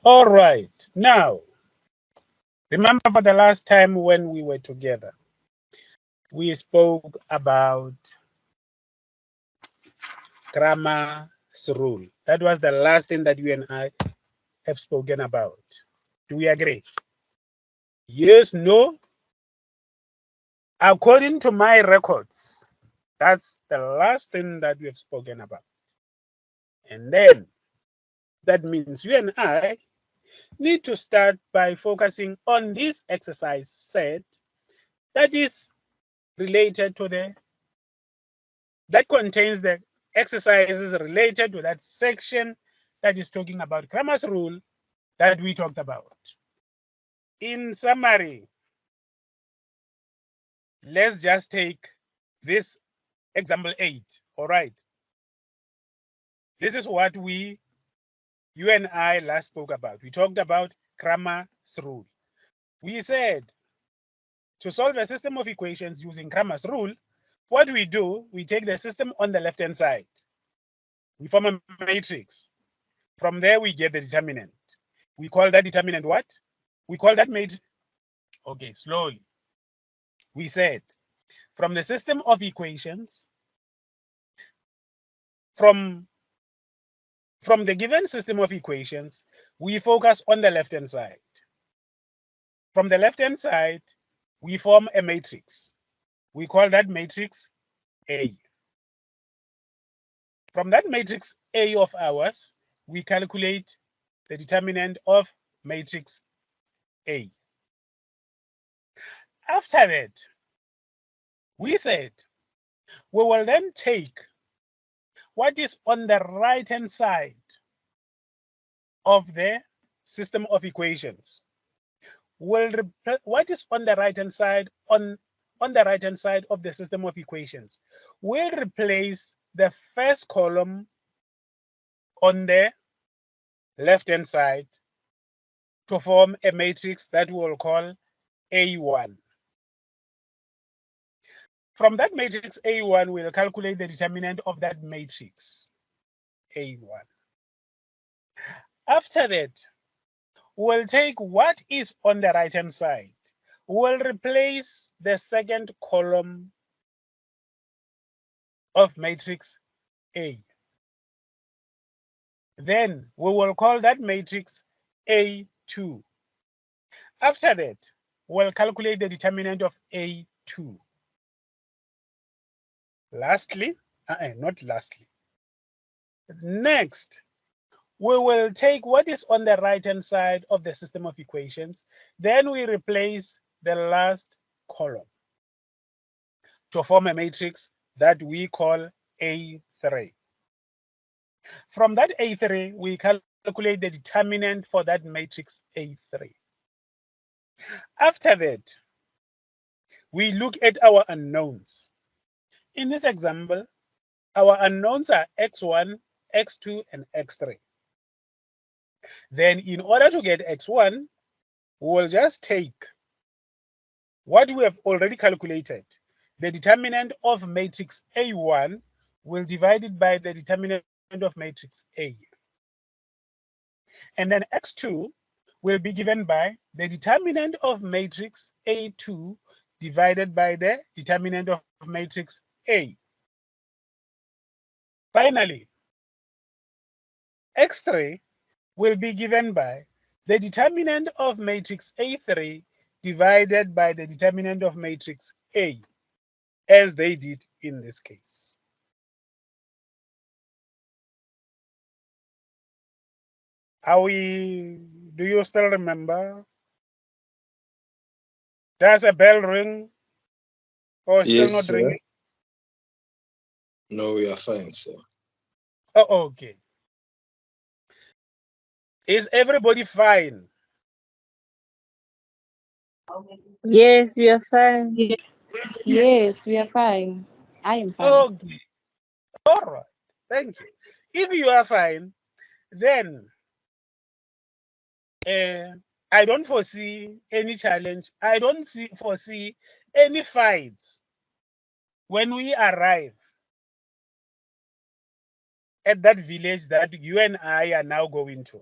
All right. Now, remember for the last time when we were together, we spoke about Cramer's rule. That was the last thing that you and I have spoken about. Do we agree? Yes, no? According to my records, that's the last thing that we have spoken about. And then that means you and I need to start by focusing on this exercise set that is related to that contains the exercises related to that section that is talking about Cramer's rule that we talked about. In summary, let's just take this example 8. All right. This is what you and I last spoke about. We talked about Cramer's rule. We said to solve a system of equations using Cramer's rule, what we do, we take the system on the left-hand side. We form a matrix. From there, we get the determinant. We call that determinant what? We call that matrix. Okay, slowly. We said from the system of equations, from the given system of equations, we focus on the left-hand side. From the left-hand side, we form a matrix. We call that matrix A. From that matrix A of ours, we calculate the determinant of matrix A. After that, we said we will then take what is on the right-hand side of the system of equations. What is on the right-hand side on the right-hand side of the system of equations? We'll replace the first column on the left-hand side to form a matrix that we'll call A1. From that matrix A1, we'll calculate the determinant of that matrix A1. After that, we'll take what is on the right-hand side. We'll replace the second column of matrix A. Then we will call that matrix A2. After that, we'll calculate the determinant of A2. Lastly, not lastly. Next, we will take what is on the right-hand side of the system of equations. Then we replace the last column to form a matrix that we call A3. From that A3, we calculate the determinant for that matrix A3. After that, we look at our unknowns. In this example, our unknowns are x1, x2, and x3. Then in order to get x1, we'll just take what we have already calculated. The determinant of matrix A1 will divide it by the determinant of matrix A. And then x2 will be given by the determinant of matrix A2 divided by the determinant of matrix A. Finally, x3 will be given by the determinant of matrix A3 divided by the determinant of matrix A, as they did in this case. Do you still remember? Does a bell ring or still Yes, not sir. ringing? No, we are fine, sir. Oh, okay. Is everybody fine? Yes, we are fine. Yes, we are fine. I am fine. Okay. All right. Thank you. If you are fine, then I don't foresee any challenge. I don't foresee any fights when we arrive at that village that you and I are now going to.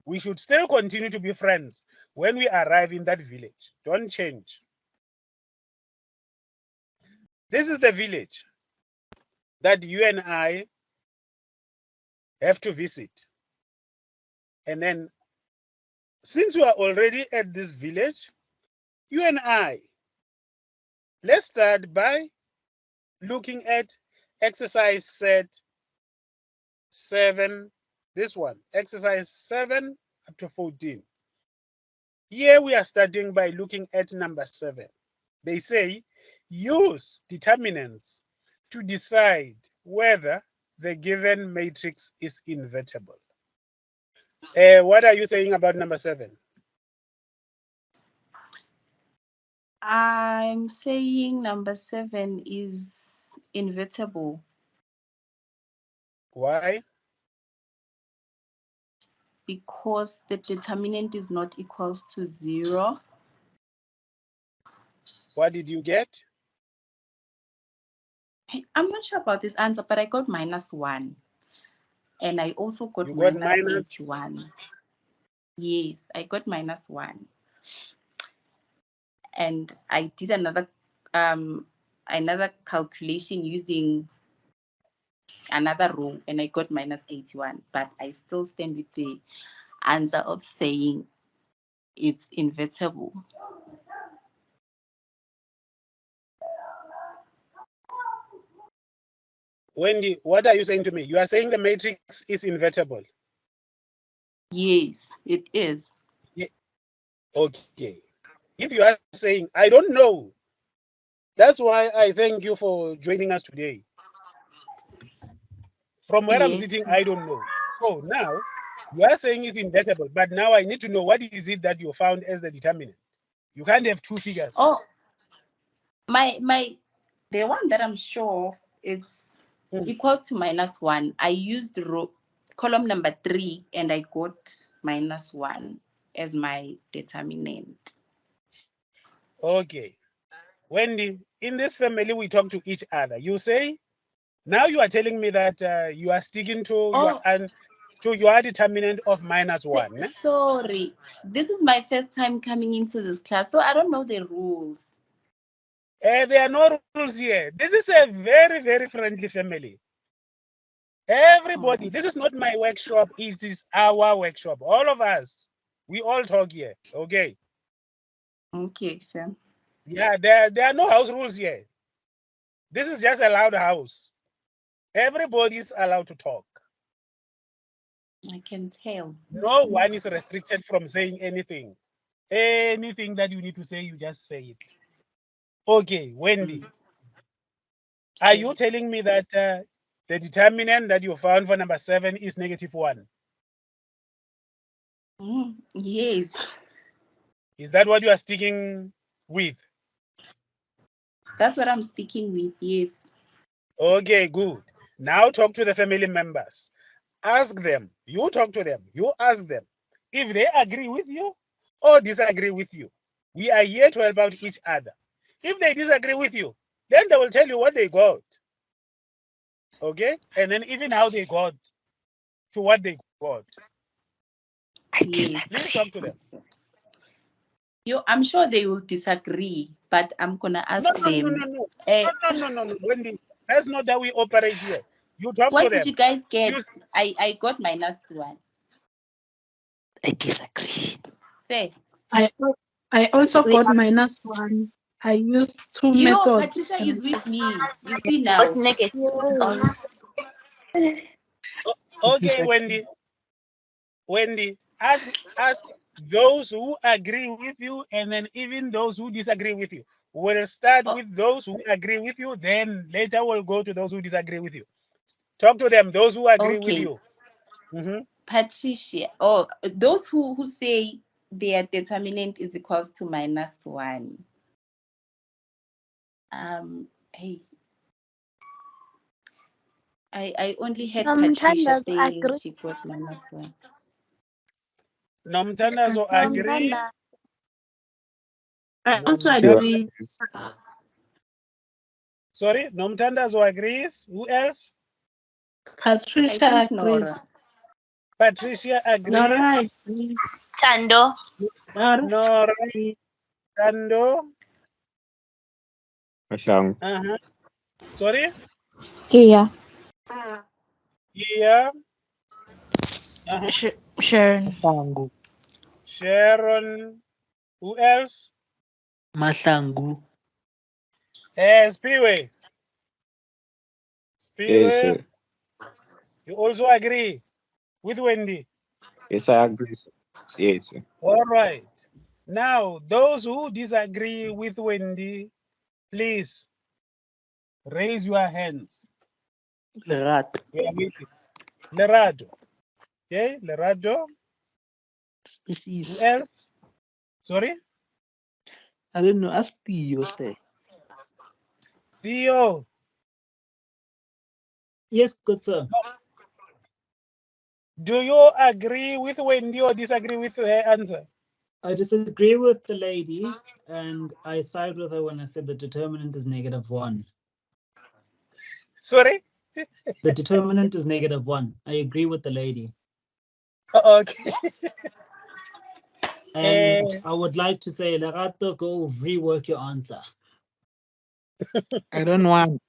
We should still continue to be friends when we arrive in that village. Don't change. This is the village that you and I have to visit. And then, since we are already at this village, you and I, let's start by looking at exercise set 7, this one, exercise 7 up to 14. Here we are starting by looking at number 7. They say, use determinants to decide whether the given matrix is invertible. What are you saying about number 7? I'm saying number 7 is invertible. Why? Because the determinant is not equals to 0. What did you get? I'm not sure about this answer, but I got -1. And I also got You got -81. Yes, I got -1. And I did another calculation using another row, and I got -81. But I still stand with the answer of saying it's invertible. Wendy, what are you saying to me? You are saying the matrix is invertible. Yes, it is. Yeah. Okay. If you are saying, I don't know, that's why I thank you for joining us today. From where I'm sitting, I don't know. So now, you are saying it's invertible, but now I need to know what is it that you found as the determinant. You can't have two figures. Oh, the one that I'm sure is equals to -1. I used column number 3, and I got -1 as my determinant. Okay. Wendy, in this family, we talk to each other. You say, now you are telling me that you are sticking to your determinant of -1. Sorry, this is my first time coming into this class, so I don't know the rules. There are no rules here. This is a very, very friendly family. Everybody, this is not my workshop. It is our workshop. All of us, we all talk here. Okay. Okay, sir. Yeah, there are no house rules here. This is just a loud house. Everybody is allowed to talk. I can tell. No one is restricted from saying anything. Anything that you need to say, you just say it. Okay, Wendy, are you telling me that the determinant that you found for number 7 is -1? Yes. Is that what you are sticking with? That's what I'm sticking with, yes. Okay, good. Now talk to the family members. Ask them. You talk to them. You ask them if they agree with you or disagree with you. We are here to help out each other. If they disagree with you, then they will tell you what they got. Okay? And then even how they got to what they got. Please talk to them. I'm sure they will disagree, but I'm gonna ask them. No, Wendy, that's not how we operate here. You talk to them. What did you guys get? I got -1. I disagree. Say. I also got -1. I used 2 methods. Patricia is with me. You see now. Negative. Okay, Wendy, ask those who agree with you, and then even those who disagree with you. We'll start with those who agree with you, then later we'll go to those who disagree with you. Talk to them, those who agree with you. Patricia, those who say their determinant is equals to -1. Hey, I only had Patricia saying she got -1. Nomthandazo agree. I also agree. Sorry, Nomthandazo agrees. Who else? Patricia agrees. Patricia agrees. Not right, please. Tando. Not Nora, right. Tando. Mahlangu. Sorry? Kia. Yeah. Sharon. Mahlangu. Sharon. Who else? Mahlangu. Spiwe. Yes, Spiwe, sir. you also agree with Wendy. Yes, I agree, sir. Yes, sir. All right. Now, those who disagree with Wendy, please raise your hands. Lerato. We are waiting. Lerado. Okay, Lerado. Species. Who else? Sorry? I don't know. Ask Theo, say. Theo. Yes, good sir. Do you agree with Wendy or disagree with her answer? I disagree with the lady, and I side with her when I said the determinant is -1. Sorry? The determinant is -1. I agree with the lady. Okay. And I would like to say, Lerato, go rework your answer. I don't want.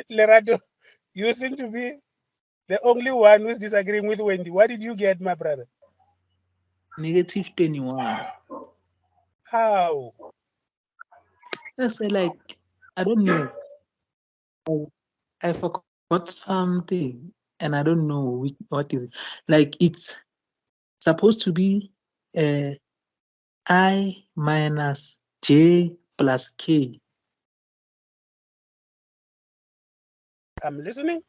Lerado, you seem to be the only one who's disagreeing with Wendy. What did you get, my brother? -21. How? I say like, I don't know. I forgot something and I don't know what is it. Like it's supposed to be I minus J plus K. I'm listening.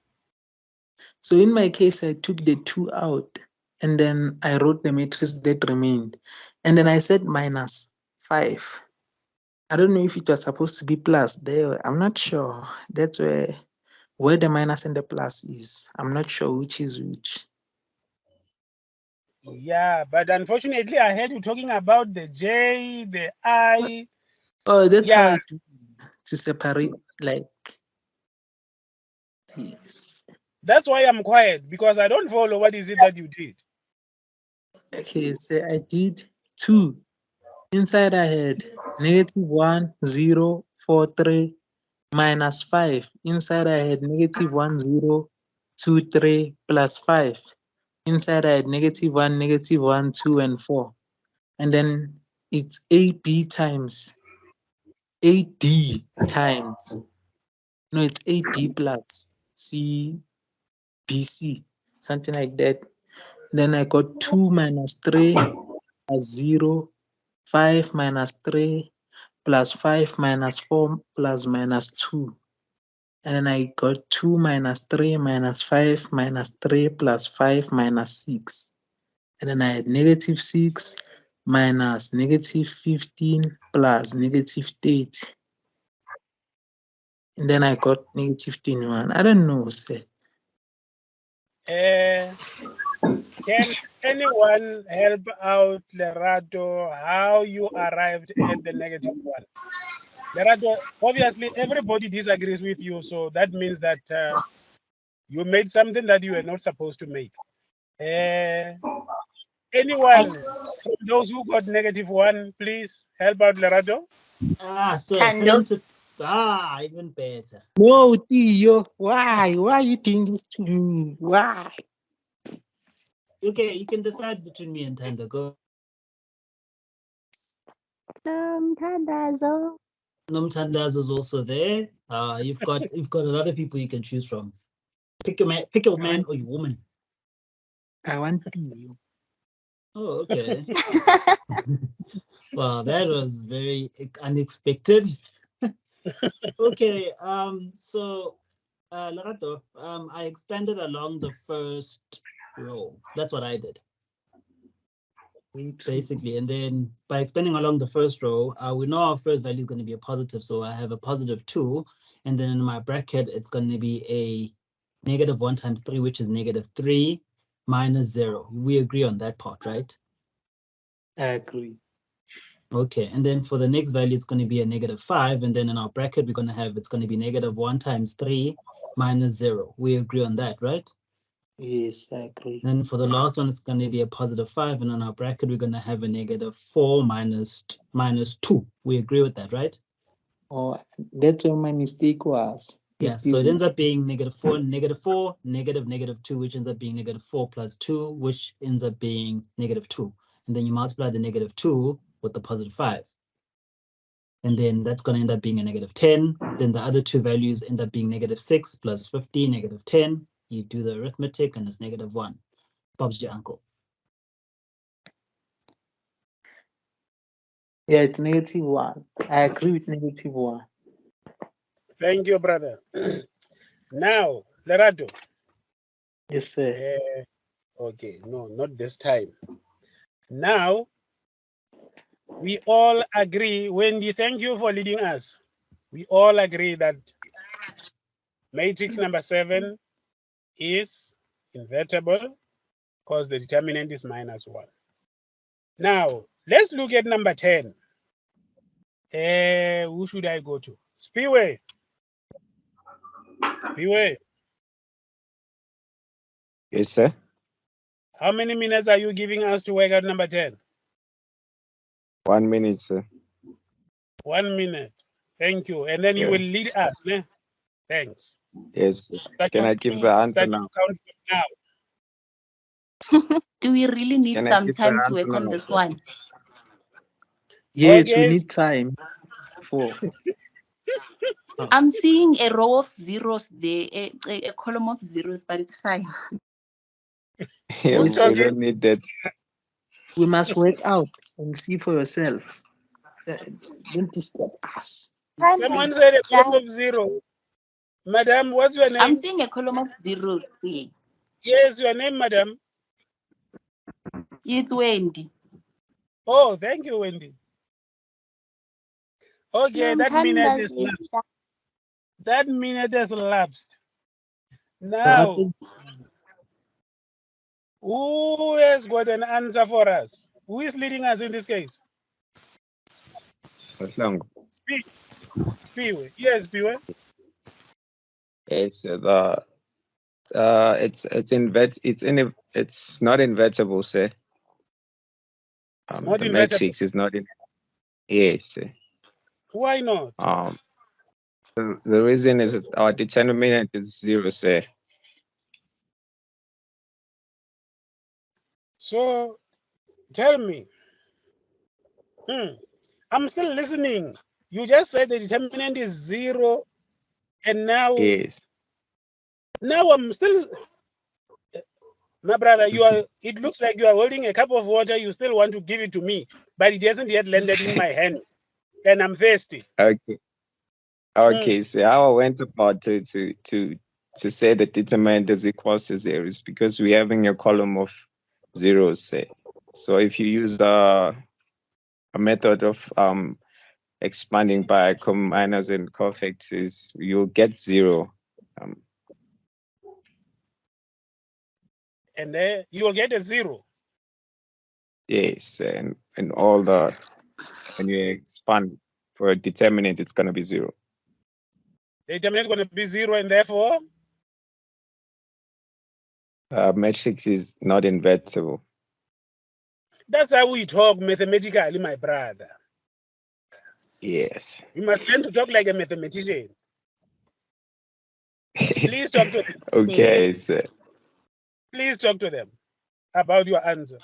So in my case, I took the 2 out and then I wrote the matrix that remained. And then I said minus 5. I don't know if it was supposed to be plus there. I'm not sure. That's where the minus and the plus is. I'm not sure which is which. Yeah, but unfortunately, I heard you talking about the J, the I. Oh, that's how Yeah. I do to separate, like, yes. That's why I'm quiet, because I don't follow what is it that you did. Okay, so I did 2. Inside I had -1, 0, 4, 3, minus 5. Inside I had -1, 0, 2, 3, plus 5. Inside I had -1, -1, 2, and 4. And then it's AB times AD times. No, it's AD plus CBC, something like that. Then I got 2 minus 3 plus 0, 5 minus 3 plus 5 minus 4 plus minus 2. And then I got 2 minus 3 minus 5 minus 3 plus 5 minus 6. And then I had -6 minus -15 plus -30. And then I got -21. I don't know, sir. Can anyone help out Lerato how you arrived at the -1? Lerato, obviously everybody disagrees with you, so that means that you made something that you were not supposed to make. Anyone from those who got -1, please help out Lerato. So Tando. tell him to even better. No, Theo, why? Why are you doing this to me? Why? Okay, you can decide between me and Tando. Go. Tandazo. Nomtandazo is also there. You've got a lot of people you can choose from. Pick your man or your woman. I want Theo. Oh, okay. Well, that was very unexpected. Okay, so Lerato, I expanded along the first row. That's what I did. Basically, and then by expanding along the first row, we know our first value is going to be a positive, so I have a +2, and then in my bracket it's going to be a -1 times 3, which is -3 minus 0. We agree on that part, right? I agree. Okay, and then for the next value, it's going to be a -5, and then in our bracket, we're going to have, it's going to be -1 times 3, minus 0. We agree on that, right? Yes, I agree. And for the last one, it's going to be a positive 5. And on our bracket, we're going to have a negative 4 minus 2. We agree with that, right? Oh, that's where my mistake was. Yeah, so it ends up being negative 4, negative 2, which ends up being negative 4 plus 2, which ends up being negative 2. And then you multiply the negative 2 with the positive 5. And then that's going to end up being a negative 10. Then the other two values end up being negative 6 plus 50, negative 10. You do the arithmetic and it's negative 1. Bob's your uncle. Yeah, it's negative 1. I agree with negative 1. Thank you, brother. Now, Lerato. Yes, sir. Okay, no, not this time. Now, we all agree, Wendy, thank you for leading us. We all agree that matrix number 7 is invertible because the determinant is minus 1. Now, let's look at number 10. Who should I go to? Spiwe. Spiwe, Yes, sir. how many minutes are you giving us to work out number 10? 1 minute, sir. 1 minute. Thank you. And then you Yeah. will lead us. Ne? Thanks. Yes. Sir. Start Can I give the answer start now? to count now. Do we really need Can I some give the time to answer work on now, this sir? one? Yes, we Okay. need time for. I'm seeing a row of zeros there, a column of zeros, but it's fine. Yeah, Who's we talking? don't need that. We must work out and see for yourself. Don't disturb us. Someone said a column of zero. Madam, what's your name? I'm seeing a column of zeros there. Yes, your name, madam. It's Wendy. Oh, thank you, Wendy. Okay, that minute is lapsed. That minute has lapsed. Now, who has got an answer for us? Who is leading us in this case? Speak. Spiwe. Yes, Spiwe. Yes, sir. It's not invertible, sir. It's not The invertible. matrix is not in. Yes, sir. Why not? The reason is that our determinant is 0, sir. So, tell me. I'm still listening. You just said the determinant is 0, and now. Yes. Now I'm still. My brother, you are. It looks like you are holding a cup of water. You still want to give it to me, but it hasn't yet landed in my hand, and I'm thirsty. Okay. Okay. So how I went about to say the determinant is equals to 0 is because we're having a column of zeros, say. So if you use a method of expanding by minus and cofactors, you'll get 0. And there you will get a 0. Yes, and all the when you expand for a determinant, it's going to be 0. The determinant is going to be 0, and therefore Matrix is not invertible. that's how we talk mathematically, my brother. Yes. You must learn to talk like a mathematician. Please talk to them. Okay, sir. Please talk to them about your answers,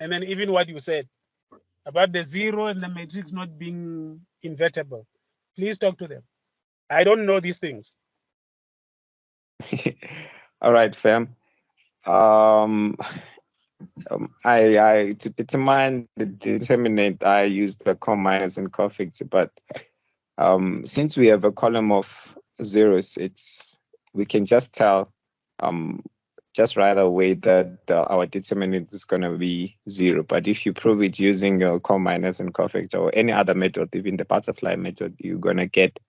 and then even what you said about the 0 and the matrix not being invertible. Please talk to them. I don't know these things. All right, fam. I to determine the determinant, I use the minus and cofactor, but since we have a column of zeros, we can just tell just right away that our determinant is going to be 0. But if you prove it using your minus and cofactor or any other method, even the butterfly method, you're going to get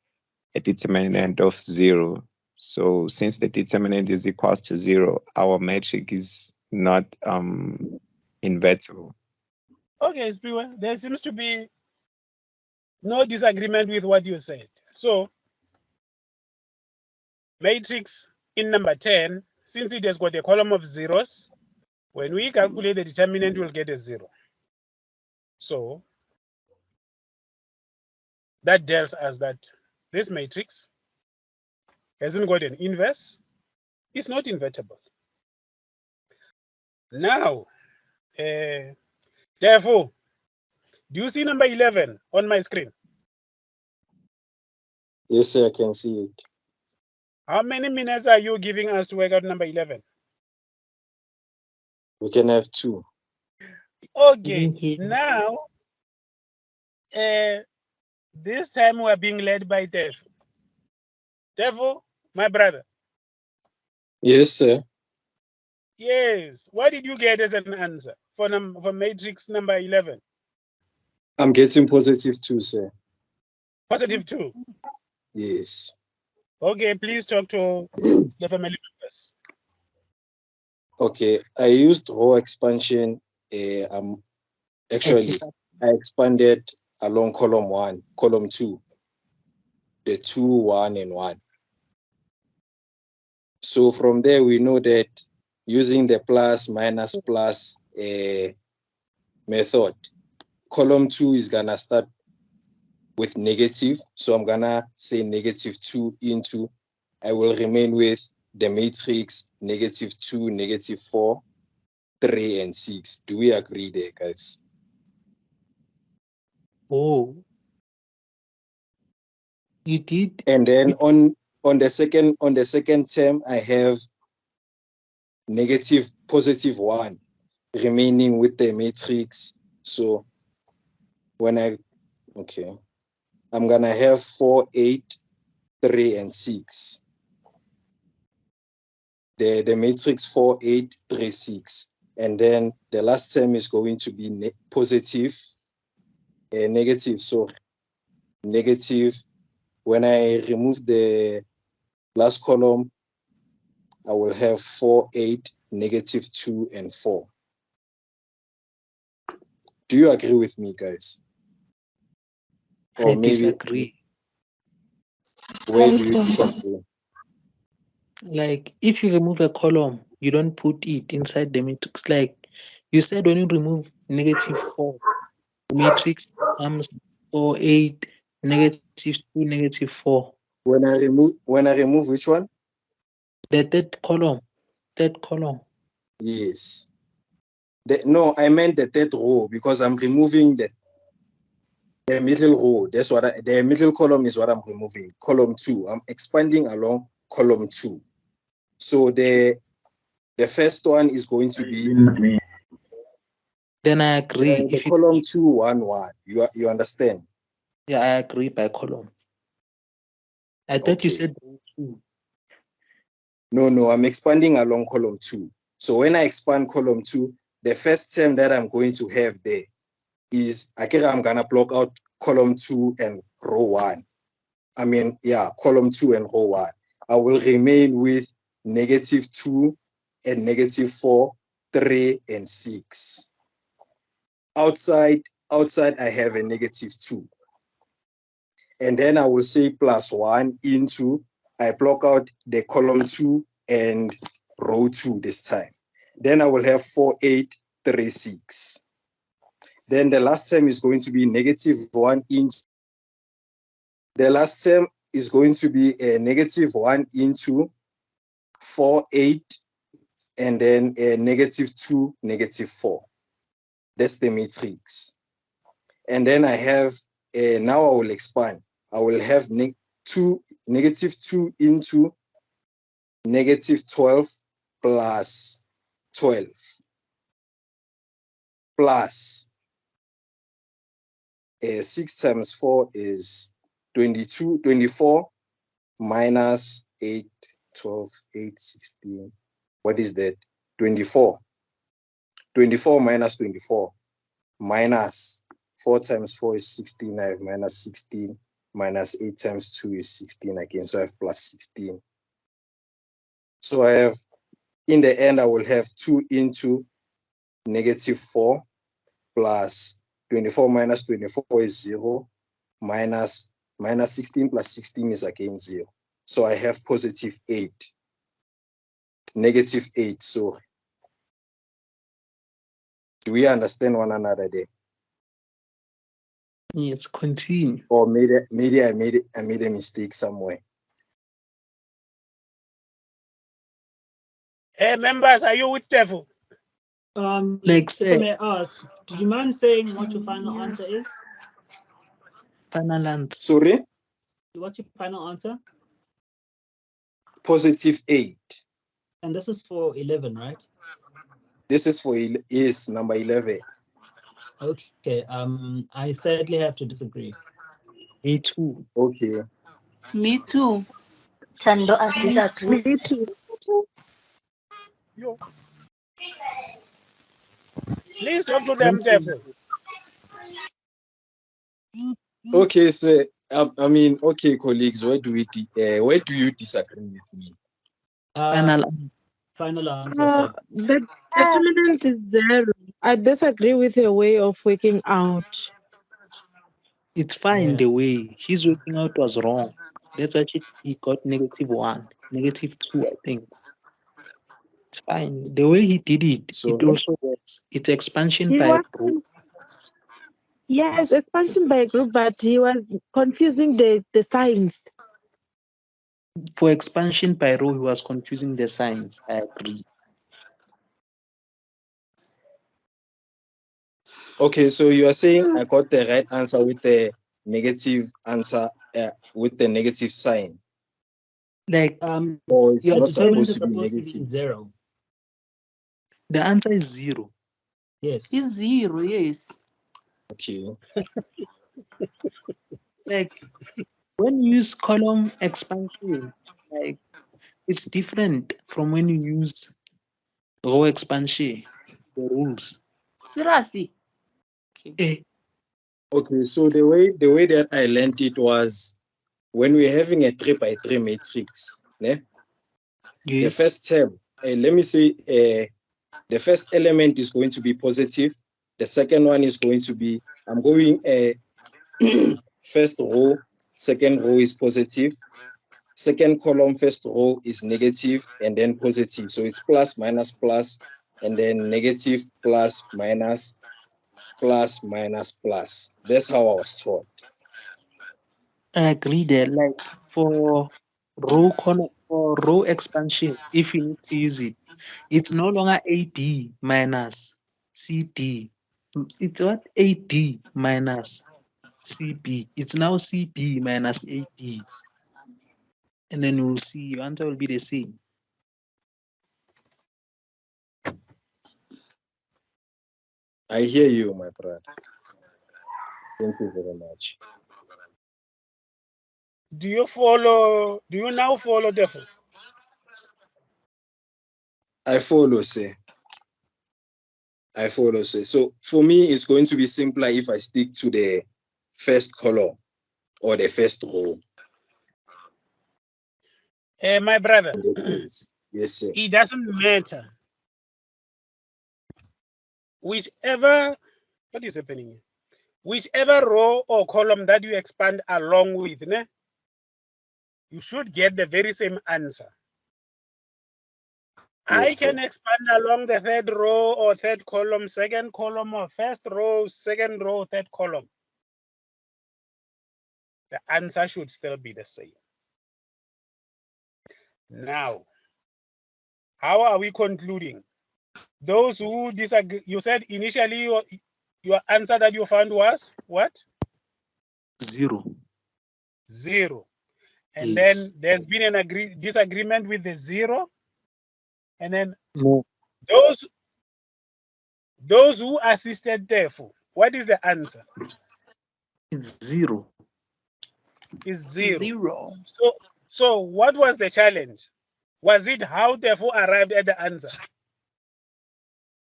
a determinant of 0. So since the determinant is equals to 0, our matrix is not invertible. Okay, Spiwe, there seems to be no disagreement with what you said. So matrix in number 10, since it has got a column of zeros, when we calculate the determinant, we'll get a 0. So that tells us that this matrix hasn't got an inverse. It's not invertible. Now, therefore, do you see number 11 on my screen? Yes, sir, I can see it. How many minutes are you giving us to work out number 11? We can have 2. Okay, now, this time we are being led by Tefo. Tefo, my brother. Yes, sir. Yes, what did you get as an answer for matrix number 11? I'm getting +2, sir. +2. Yes. Okay, please talk to the family members. Okay, I used row expansion. Actually, I expanded along column 1, column 2, the 2, 1, and 1. So from there, we know that using the plus, minus, plus method, column 2 is gonna start with negative. So I'm gonna say -2 into, I will remain with the matrix -2, -4, 3, and 6. Do we agree there, guys? Oh, you did. And then on the second term, I have +1 remaining with the matrix. So when I'm gonna have 4, 8, 3, and 6. The matrix 4, 8, 3, 6. And then the last term is going to be negative. So negative. When I remove the last column, I will have 4, 8, -2, and 4. Do you agree with me, guys? Or I maybe disagree. where do you disagree? Like, if you remove a column, you don't put it inside the matrix. Like you said, when you remove -4, the matrix comes 4, 8, -2, -4. When I remove which one? The third column. Yes. No, I meant the third row, because I'm removing the middle row. That's what the middle column is what I'm removing. Column 2. I'm expanding along column 2. So the first one is going to be. Then I agree. The column 2, 1, 1. You understand? Yeah, I agree by column. I thought you said 2. No, I'm expanding along column 2. So when I expand column 2, the first term that I'm going to have there is, I'm gonna block out column 2 and row 1. Column 2 and row 1. I will remain with -2 and -4, 3, and 6. Outside, I have a -2. And then I will say +1 into, I block out the column 2 and row 2 this time. Then I will have 4, 8, 3, 6. Then the last term is going to be -1 into. The last term is going to be a -1 into 4, 8, and then a -2, -4. That's the matrix. And then I have, now I will expand. I will have -2 into -12 plus 12 plus 6 times 4 is 22, 24 minus 8, 12, 8, 16. What is that? 24. 24 minus 24 minus 4 times 4 is 16. I have minus 16 minus 8 times 2 is 16 again. So I have plus 16. So I have, in the end, I will have 2 into -4 plus 24 minus 24 is 0 minus 16 plus 16 is again 0. So I have positive 8. Negative 8, sorry. Do we understand one another there? Yes, continue. Or maybe I made a mistake somewhere. Hey, members, are you with Tefu? Like If I say, may ask, do you mind saying what your final answer is? final answer. Sorry? What's your final answer? Positive 8. And this is for 11, right? This is for yes, number 11. Okay. I sadly have to disagree. Me too. Okay. Me too. Tando, I disagree. Me too. Yo. Please talk to them, Tefu. Okay, so I mean, okay, colleagues, where do you disagree with me? Final Final answer, sir. The determinant is 0. I disagree with your way of working out. It's fine Yeah. the way his working out was wrong. That's why he got -1, -2, I think. It's fine. The way he did it, So it also works. It's expansion He by was group. Yes, expansion by group, but he was confusing the signs. For expansion by row, he was confusing the signs. I agree. okay, so you are saying I got the right answer with the negative answer with the negative sign, Like or it's Your not determinant supposed is to be supposed to be negative. 0. the answer is 0. Yes. It's 0, yes. Okay. Like when you use column expansion, like it's different from when you use row expansion. The rules. Seriously. Eh, Okay, so the way that I learned it was when we're having a 3x3 matrix, né? The yes. first term, let me say, the first element is going to be positive. The second one is going to be, I'm going first row, second row is positive. Second column, first row is negative and then positive. So it's plus, minus, plus, and then negative, plus, minus, plus, minus, plus. That's how I was taught. I agree there. Like for row column or row expansion, if you need to use it, it's no longer AB minus CD. It's what AD minus CB. It's now CB minus AD. And then you'll see your answer will be the same. I hear you, my brother. Thank you very much. Do you now follow Tefu? I follow, say. So for me, it's going to be simpler if I stick to the first column or the first row. My brother, yes, sir. it doesn't matter. Whichever, what is happening here? Whichever row or column that you expand along with, né, you should get the very same answer. Yes, I can expand along the third row or third column, second column, or first row, second row, third column. The answer should still be the same. Now, how are we concluding? Those who disagree, you said initially your answer that you found was what? 0. 0. And Yes. then there's been an disagreement with the 0. And then No. those who assisted Tefu, what is the answer? It's 0. Is 0. 0. So what was the challenge? Was it how Tefu arrived at the answer?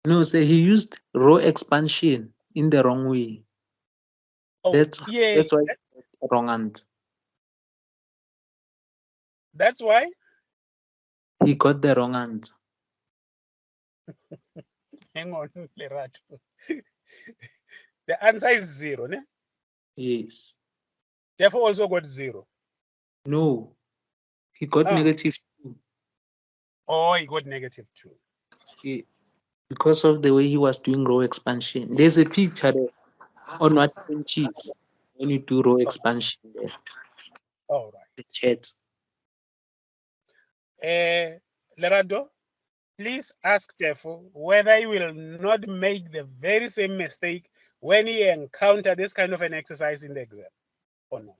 No, say he used row expansion in the wrong way. Oh, That's yeah. why he got the wrong answer. That's why? He got the wrong answer. Hang on, Lerato. The answer is 0, ne? Yes. Tefu also got 0. No. He got negative 2. Oh, he got negative 2. Yes. Because of the way he was doing row expansion. There's a picture there on what cheese when you do row expansion there. All right. The chat. Lerado, please ask Tefo whether he will not make the very same mistake when he encounter this kind of an exercise in the exam or not.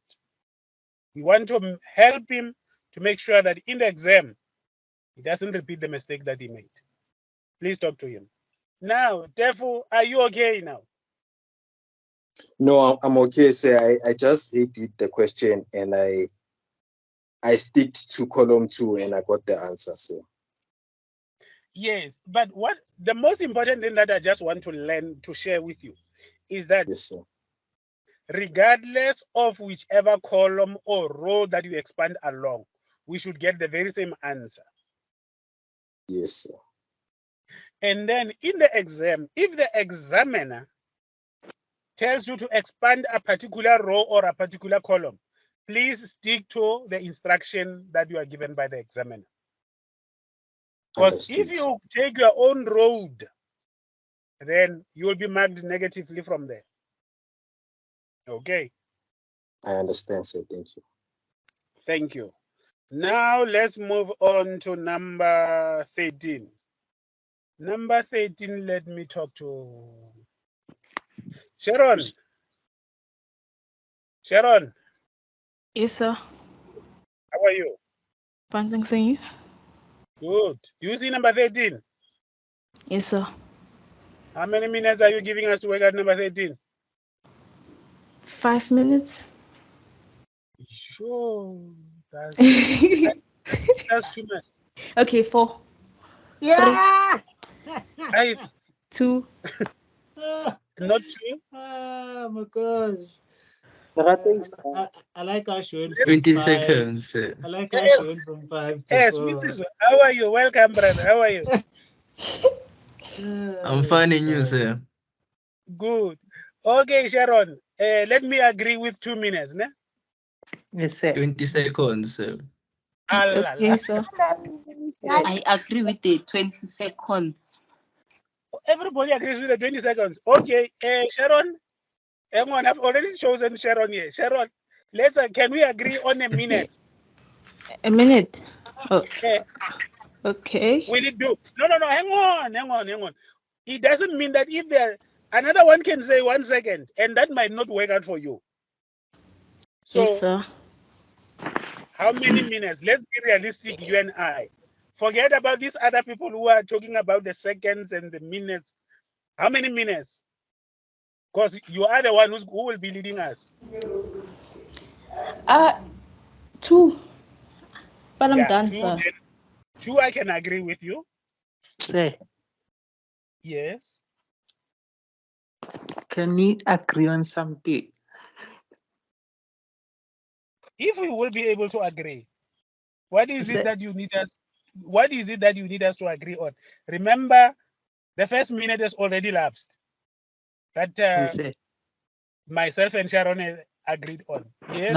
We want to help him to make sure that in the exam, he doesn't repeat the mistake that he made. Please talk to him. Now, Tefo, are you okay now? No, I'm okay, sir. I just redid the question and I sticked to column 2 and I got the answer, sir. Yes, but what the most important thing that I just want to learn to share with you is that Yes, sir. regardless of whichever column or row that you expand along, we should get the very same answer. Yes, sir. And then in the exam, if the examiner tells you to expand a particular row or a particular column, please stick to the instruction that you are given by the examiner. Because if you take your own road, then you will be marked negatively from there. Okay. I understand, sir. Thank you. Thank you. Now let's move on to number 13. Number 13, let me talk to Sharon. Sharon. Yes, sir. How are you? Fine, thanks, and you? Good. Do you see number 13? Yes, sir. How many minutes are you giving us to work at number 13? 5 minutes. Sure. That's too much. Okay, 4. Yeah. 2. Not 2. Oh my gosh. I like how she went from 20 5. seconds. I like how she went from 5 to Yes, 4. Mrs. How are you? Welcome, brother. How are you? I'm finding you, sir. Good. Okay, Sharon. Let me agree with 2 minutes. Ne? Yes, sir. 20 seconds, sir. Okay, sir. I agree with the 20 seconds. Everybody agrees with the 20 seconds. Okay, Sharon. Hang on, I've already chosen Sharon here. Sharon, can we agree on a minute? A minute. Oh. Okay. Will it do? No. Hang on. It doesn't mean that if another one can say 1 second, and that might not work out for you. So, yes, sir. How many minutes? Let's be realistic, you and I. Forget about these other people who are talking about the seconds and the minutes. How many minutes? Because you are the one who will be leading us. 2. But I'm done, 2, sir. 2, I can agree with you. Sir, Yes. can we agree on something? If we will be able to agree, what is it that you need us? What is it that you need us to agree on? Remember, the first minute has already lapsed. That myself and Sharon agreed on. Yes.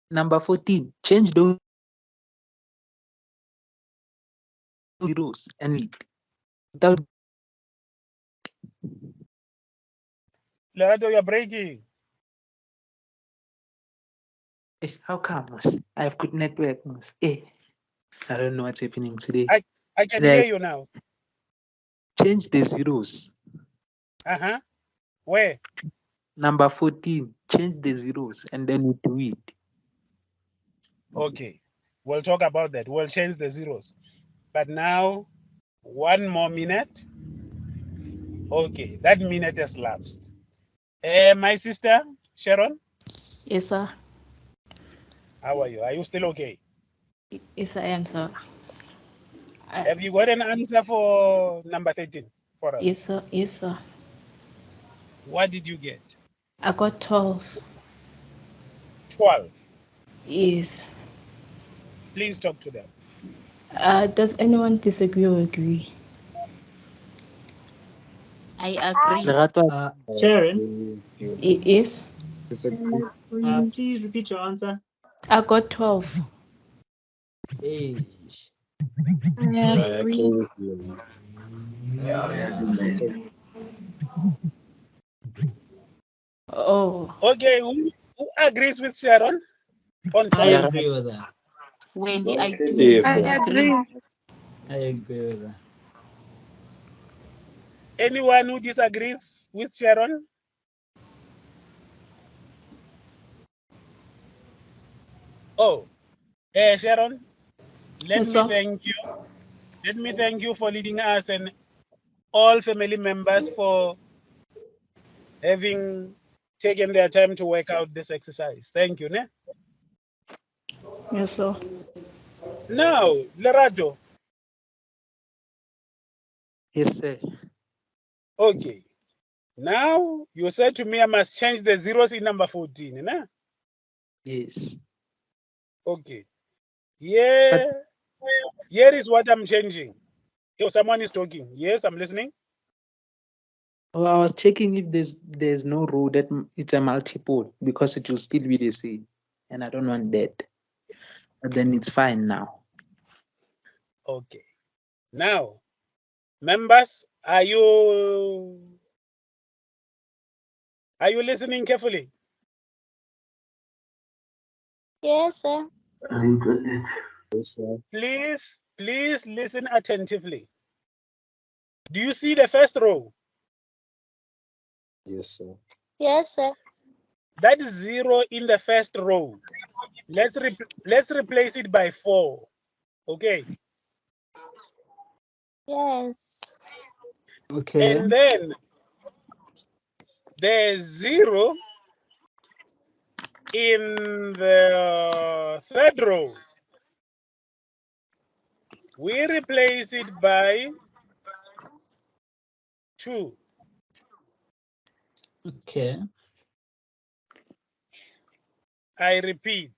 Number 14. Change those zeros and without. Lorado, you're breaking. How come? I have good network. I don't know what's happening today. I can hear you now. Change the zeros. Where? Number 14. Change the zeros and then we do it. Okay. We'll talk about that. We'll change the zeros. But now, 1 more minute. Okay, that minute has lapsed. My sister, Sharon? Yes, sir. How are you? Are you still okay? Yes, I am, sir. Have you got an answer for number 13 for us? Yes, sir. Yes, sir. What did you get? I got 12. 12? Yes. Please talk to them. Does anyone disagree or agree? I agree. Sharon? Yes. Disagree. Please repeat your answer. I got 12. Hey. I agree with you. Disagree. Oh, Okay, who agrees with Sharon on I 12? agree with that. Wendy, I do Yeah, agree. I agree with that. Anyone who disagrees with Sharon? Oh, Sharon, let yes, me sir. thank you. Let me thank you for leading us and all family members for having taken their time to work out this exercise. Thank you. Ne? Yes, sir. Now, Lerato. Yes, sir. Okay. Now, you said to me I must change the zeros in number 14. Ne? Yes. Okay. Yeah. Here is what I'm changing. Oh, someone is talking. Yes, I'm listening. Well, I was checking if there's no rule that it's a multiple because it will still be the same, and I don't want that. But then it's fine now. Okay. Now, members, are you listening carefully? Yes, sir. Yes, sir. Please listen attentively. Do you see the first row? Yes, sir. Yes, sir. That is 0 in the first row. Let's replace it by 4. Okay. Yes. Okay. And then there's 0 in the third row. We replace it by 2. Okay. I repeat,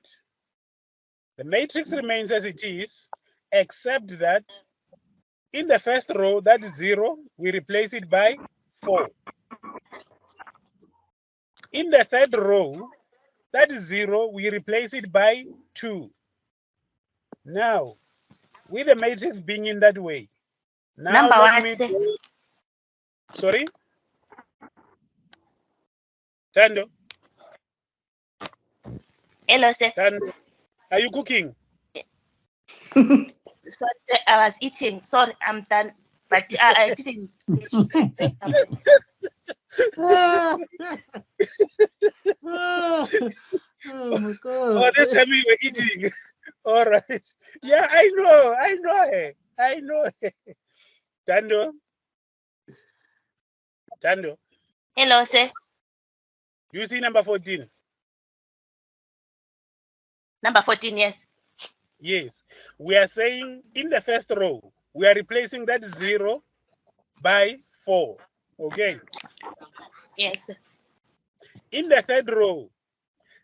the matrix remains as it is, except that in the first row, that is 0, we replace it by 4. In the third row, that is 0, we replace it by 2. Now, with the matrix being in that way, now Number let what, me sir? go. Sorry? Tando? Hello, sir. Tando, are you cooking? Sorry, sir, I was eating. Sorry, I'm done. But I didn't. Oh my Oh, God. this time we were eating. All right. Yeah, I know. I know. Tando? Tando, Hello, sir. you see number 14? Number 14, yes. Yes. We are saying in the first row, we are replacing that 0 by 4. Okay. Yes, sir. In the third row,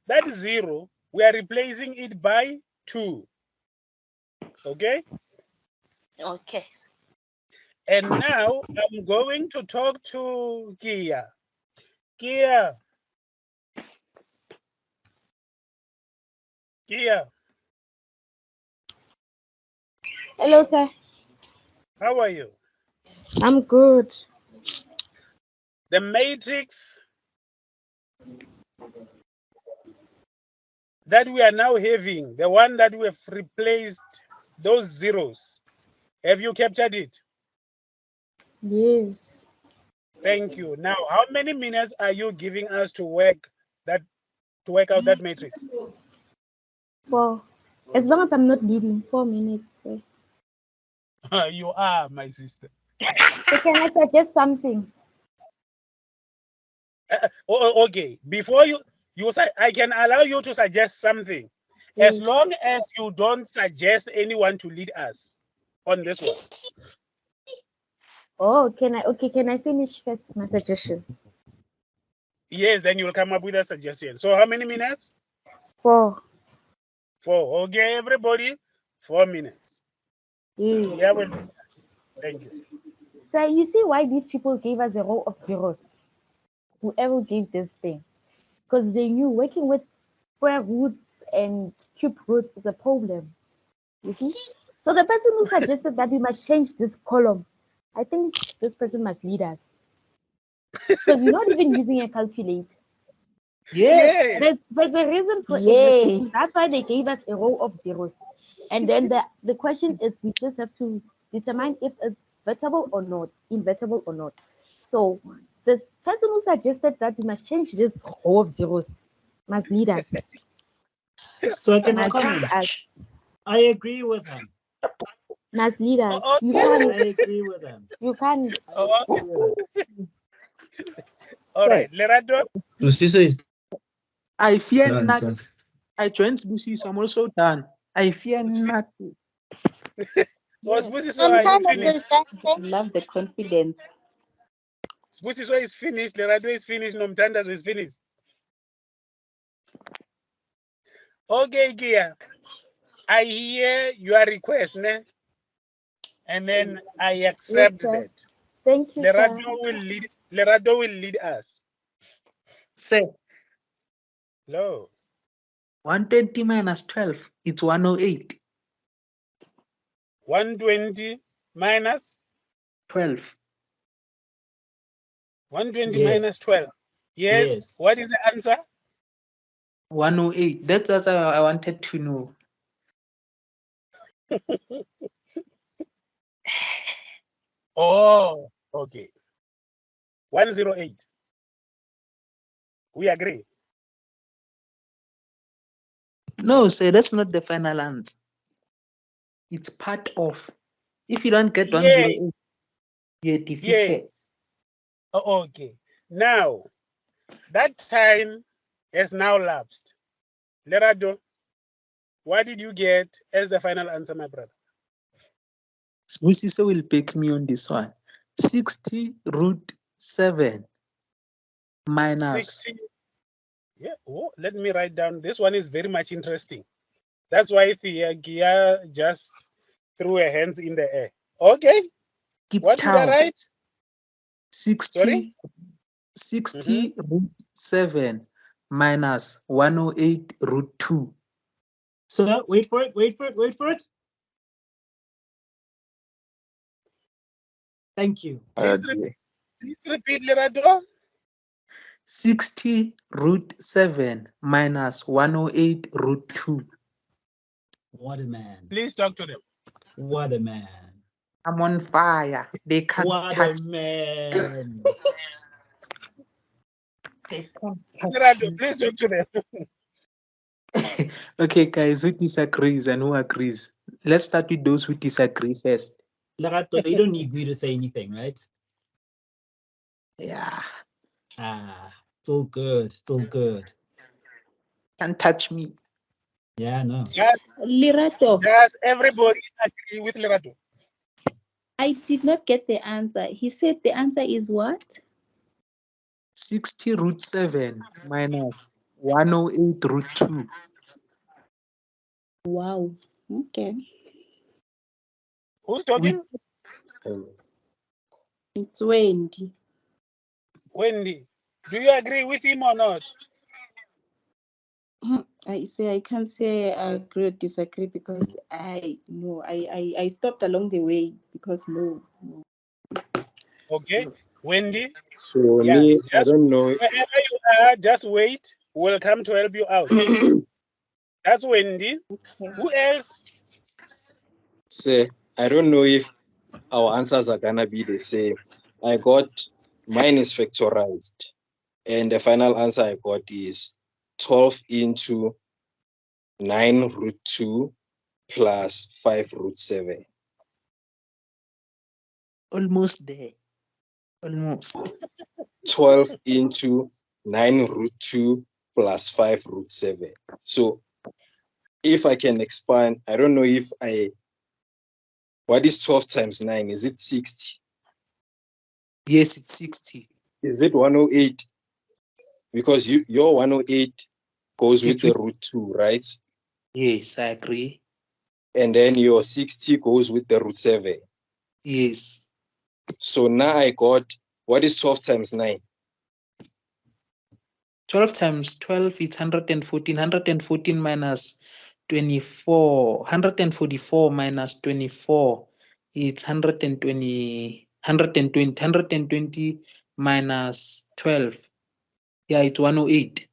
that 0, we are replacing it by 2. Okay. Okay. And now I'm going to talk to Kia. Kia. Kia, Hello, sir. how are you? I'm good. The matrix that we are now having, the one that we have replaced those zeros, have you captured it? Yes. Thank you. Now, how many minutes are you giving us to work out that matrix? 4. As long as I'm not leading, 4 minutes, sir. You are, my sister. So can I suggest something? Okay, before you say, I can allow you to suggest something, as Yes. long as you don't suggest anyone to lead us on this one. Oh, can I finish first my suggestion? Yes, then you'll come up with a suggestion. So how many minutes? 4. 4. Okay, everybody, 4 minutes. Yes. Yeah, well, yes. Thank you. So you see why these people gave us a row of zeros? Whoever gave this thing. because they knew working with square roots and cube roots is a problem. You see? So the person who suggested that we must change this column, I think this person must lead us. Because we're not even using a calculator. Yes. There's a reason for Yay. existing. That's why they gave us a row of zeros. And then the question is we just have to determine if it's invertible or not, invertible or not. So the person who suggested that we must change this row of zeros must lead us. So can I Must lead comment? us. I agree with him. Must lead us. Oh, You I can't. agree with him. You can't. Oh, I agree with him. all right, Lerato. Busiso is I fear the nothing. answer. I joined Busi, so I'm also done. I fear nothing. Was Yes. Busiso, are you finished? Love the confidence. Busiso is finished. Lerato is finished. Nomtandazo is finished. Okay, Gia. I hear your request, ne? And then I accept sir. that. Thank you, sir. Lerato will lead us. Say, Hello. 120 minus 12, it's 108. 120 minus 12. 120 Yes. minus 12. Yes. Yes. What is the answer? 108. That's what I wanted to know. Oh, okay. 108. We agree. No, sir, that's not the final answer. It's part of. If you don't get 108, you're defeated. Yes. Oh, okay. Now, that time has now lapsed. Lerato, what did you get as the final answer, my brother? Busiso will pick me on this one. 60 root 7 minus 60. Yeah. Oh, let me write down. This one is very much interesting. That's why Gia just threw her hands in the air. Okay. skip What did I town. write? 60 root 7 minus 108 root 2. So wait for it. Thank you. Please repeat, Lerato. 60 root 7 minus 108 root 2. What a man. Please talk to them. What a man. I'm on fire. They can't What a touch man. They can't touch Lerato, me. please talk to them. Okay, guys, who disagrees and who agrees? Let's start with those who disagree first. Lerato, you don't need me to say anything, right? Yeah, It's all good. It's all good. can't touch me. Yeah, no. Lerato, Does everybody agree with Lerato? I did not get the answer. He said the answer is what? 60 root 7 minus 108 root 2. Wow. Okay. Who's talking? It's Wendy. Wendy. Do you agree with him or not? I can't say I agree or disagree because I stopped along the way because no. Okay. Wendy. So Yeah. me, I Just don't know. wherever you are, just wait. We'll come to help you out. That's Wendy. Okay. Who else? Say, I don't know if our answers are gonna be the same. I got mine is factorized, and the final answer I got is 12 into 9 root 2 plus 5 root 7. Almost there. Almost. 12 into 9 root 2 plus 5 root 7. So if I can expand, I don't know if what is 12 times 9? Is it 60? Yes, it's 60. Is it 108? Because your 108 goes with the root 2, right? Yes, I agree. And then your 60 goes with the root 7. Yes. So now I got, what is 12 times 9? 12 times 12, it's 114. 114 minus 24. 144 minus 24, it's 120. 120. 120 minus 12. Yeah, it's 108.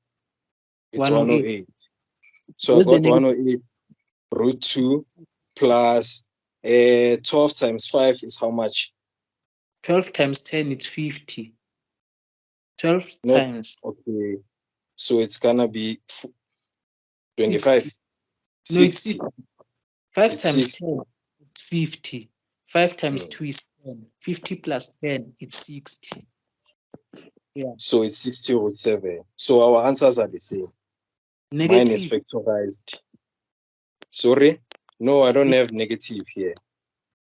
It's 108. So What's I the got negative? 108 root 2 plus 12 times 5 is how much? 12 times 10, it's 50. 12 No, times okay. So it's gonna be 25. 60. No, it's 60. 50. 5 It's times 60. 10, it's 50. 5 times Mm. 2 is 10. 50 plus 10, it's 60. Yeah. So it's 60 root 7. So our answers are the same. Mine is Negative. factorized. Sorry? No, I don't have negative here.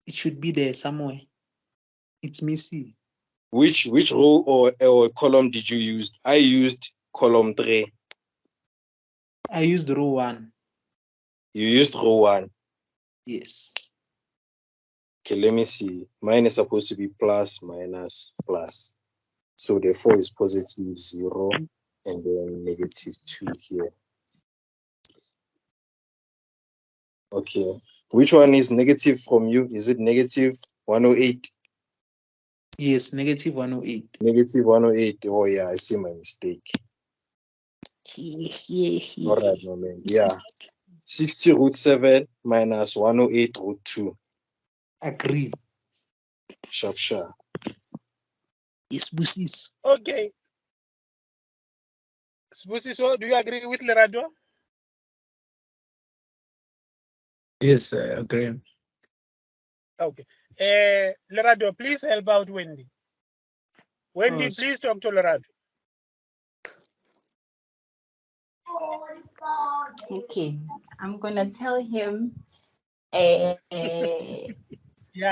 It should be there somewhere. It's missing. Which row or column did you use? I used column 3. I used row 1. You used row 1. Yes. Okay, let me see. Mine is supposed to be plus, minus, plus. So therefore is positive 0 and then negative 2 here. Okay. Which one is negative from you? Is it negative 108? Yes, negative 108. Negative 108. Oh yeah, I see my mistake. All right, my man. Yeah. 60 root 7 minus 108 root 2. Agree. Sharp, sharp. Yes, Busis. Okay. Sbusiso, do you agree with Leradio? Yes, I agree. Okay. Leradio, please help out Wendy. Wendy, Oh, please talk to Leradio. Okay, I'm gonna tell him. Yeah,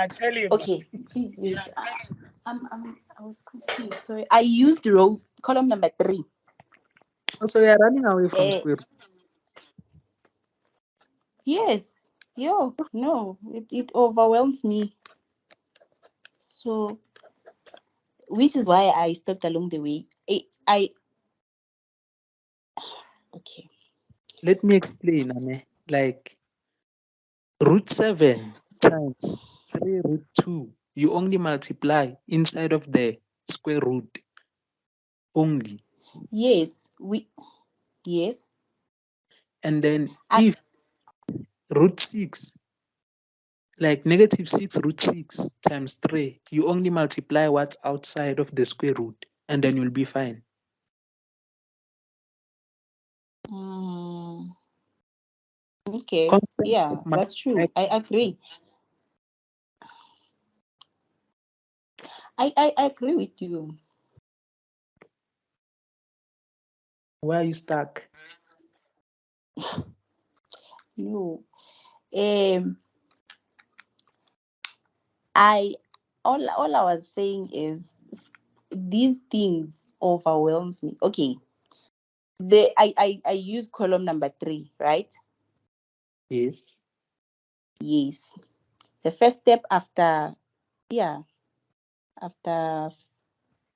tell him. Okay, please wait. I was confused. Sorry, I used row column number 3. so we are running away from square root. Yes. Yo, no, it overwhelms me. So, which is why I stopped along the way. Okay. Let me explain, Ame. Like root 7 times 3 root 2. You only multiply inside of the square root. Only. Yes, yes. And then if root 6, like negative 6 root 6 times 3, you only multiply what's outside of the square root, and then you'll be fine. Okay. Constant Yeah, that's true. I agree. I agree with you. Why are you stuck? No. All I was saying is these things overwhelms me. Okay. I use column number 3, right? Yes. Yes. The first step after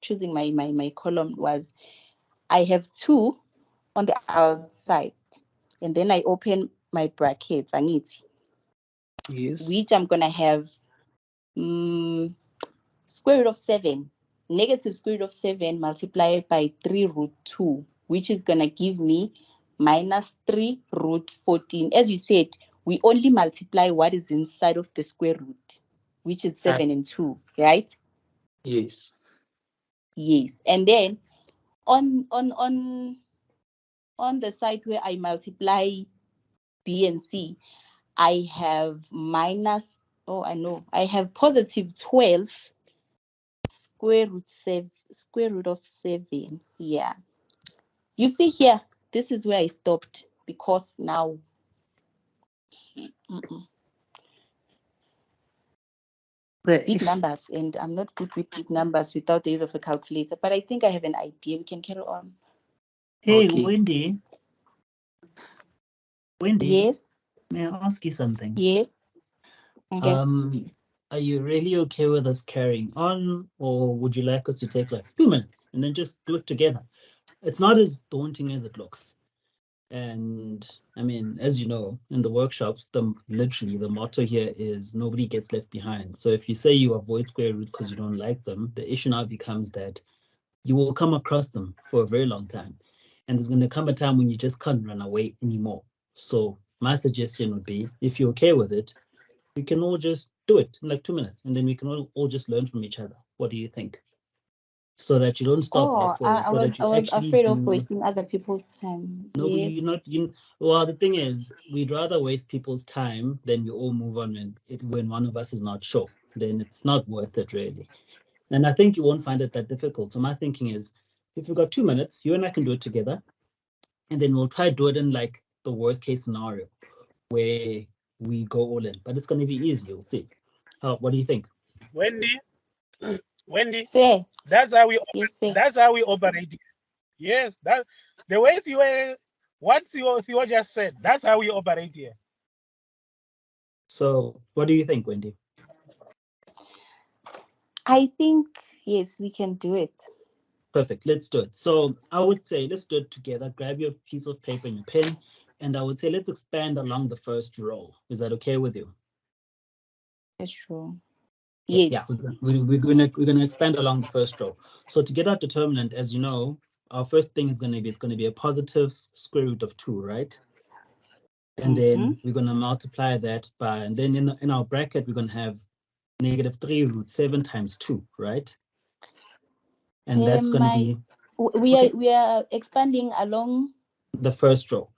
choosing my column was I have 2 on the outside, and then I open my brackets, Yes. which I'm gonna have square root of 7, negative square root of 7 multiplied by 3 root 2, which is gonna give me minus 3 root 14. As you said, we only multiply what is inside of the square root, which is 7 and 2, right? Yes. Yes. And then on the side where I multiply B and C, I have minus, I have positive 12 square root of 7. Yeah. You see here, this is where I stopped because now big numbers, and I'm not good with big numbers without the use of a calculator, but I think I have an idea. We can carry on. Hey, Okay. Wendy. Yes. May I ask you something? Yes. Okay. Are you really okay with us carrying on, or would you like us to take like 2 minutes and then just do it together? it's not as daunting as it looks. And I mean, as you know, in the workshops, literally the motto here is nobody gets left behind. So if you say you avoid square roots because you don't like them, the issue now becomes that you will come across them for a very long time. And there's going to come a time when you just can't run away anymore. So my suggestion would be, if you're okay with it, we can all just do it in like 2 minutes, and then we can all just learn from each other. What do you think? So that you don't start off with it, so that you actually afraid of wasting other people's time. No, but Yes. well, the thing is, we'd rather waste people's time than we all move on when one of us is not sure. Then it's not worth it, really. And I think you won't find it that difficult. So my thinking is, if we've got 2 minutes, you and I can do it together, and then we'll try to do it in like the worst case scenario where we go all in. But it's going to be easy. You'll see. What do you think? Wendy, Say. that's how we Yes, that's how we operate. Yes, that the way what Theo just said, that's how we operate here. So what do you think, Wendy? I think, yes, we can do it. Perfect. Let's do it. So I would say let's do it together. Grab your piece of paper and your pen, and I would say let's expand along the first row. Is that okay with you? That's true. Okay, Yes. yeah, we're gonna expand along the first row. So to get our determinant, as you know, our first thing is gonna be a positive square root of 2, right? And then we're gonna multiply that by, and then in our bracket we're gonna have negative 3 root 7 times 2, right? And that's gonna be we are expanding along the first row.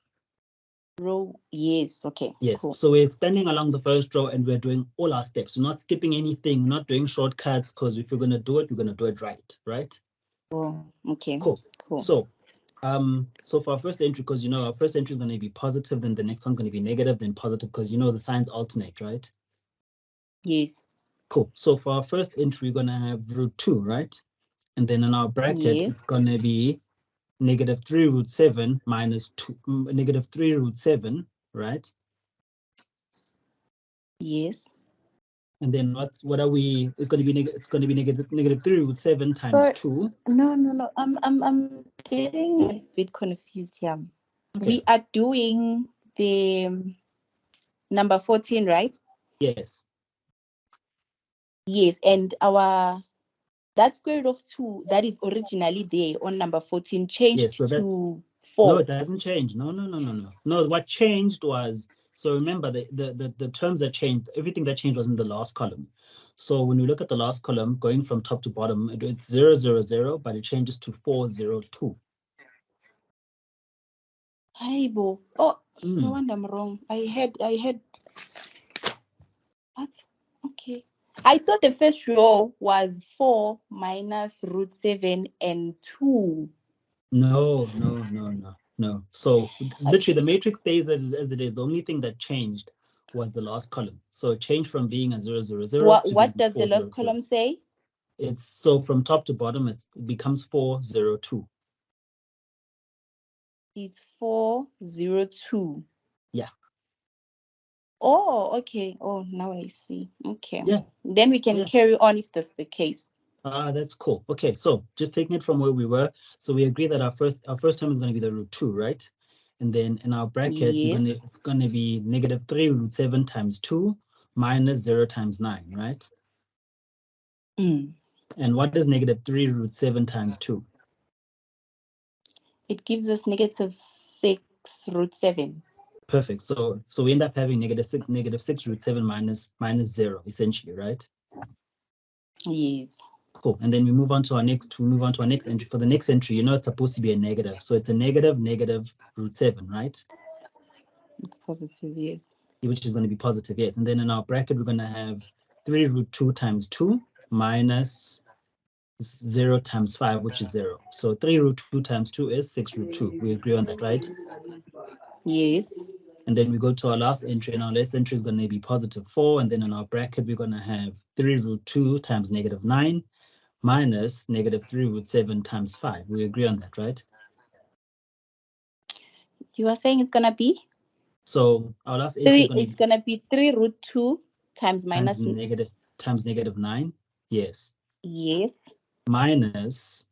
Yes, okay. Yes, cool. So we're expanding along the first row and we're doing all our steps. We're not skipping anything, we're not doing shortcuts, because if we're gonna do it, we're gonna do it right? Oh, okay. Cool. Cool. So for our first entry, because you know our first entry is going to be positive, then the next one's going to be negative, then positive, because you know the signs alternate, right? Yes. Cool. So for our first entry, we're going to have root 2, right? And then in our bracket, Yes. it's going to be negative 3 root 7 minus 2, negative 3 root 7, right? Yes. And then what are we? It's going to be negative 3 root 7 times 2. No. I'm getting a bit confused here. Okay. We are doing the number 14, right? Yes. Yes, and that square root of 2 that is originally there on number 14 changed to 4. No, it doesn't change. No. No, what changed was, so remember the terms that changed, everything that changed was in the last column. So when you look at the last column, going from top to bottom, it's 0, 0, 0, but it changes to 4, 0, 2. Aibo. Oh, no wonder I'm wrong. I had what? Okay. I thought the first row was 4 minus root 7 and 2. No. So literally the matrix stays as it is. The only thing that changed was the last column. So it changed from being a 0, 0, 0 What to does 4, the last 0, 2. column say? It's so from top to bottom, it becomes 4, 0, 2. It's 4, 0, 2. Yeah. Oh, okay. Oh, now I see. Okay. Yeah. Then we can carry on if that's the case. That's cool. Okay, so just taking it from where we were, so we agree that our first term is going to be the root 2, right? And then in our bracket, it's going to be negative 3 root 7 times 2 minus 0 times 9, right? And what is negative 3 root 7 times 2? It gives us negative 6 root 7. Perfect. So we end up having negative 6 root 7 minus 0, essentially, right? Yes. Cool. And then we move on to our next entry. For the next entry, you know it's supposed to be a negative. So it's a negative root 7, right? It's positive, yes. Which is going to be positive, yes. And then in our bracket, we're going to have 3 root 2 times 2 minus 0 times 5, which is 0. So 3 root 2 times 2 is 6 root 2. We agree on that, right? Yes. And then we go to our last entry, and our last entry is going to be positive 4. And then in our bracket, we're going to have 3 root 2 times negative 9 minus negative 3 root 7 times 5. We agree on that, right? You are saying it's going to be? So our last entry is going to be 3 root 2 times negative 9. Yes. Yes. Minus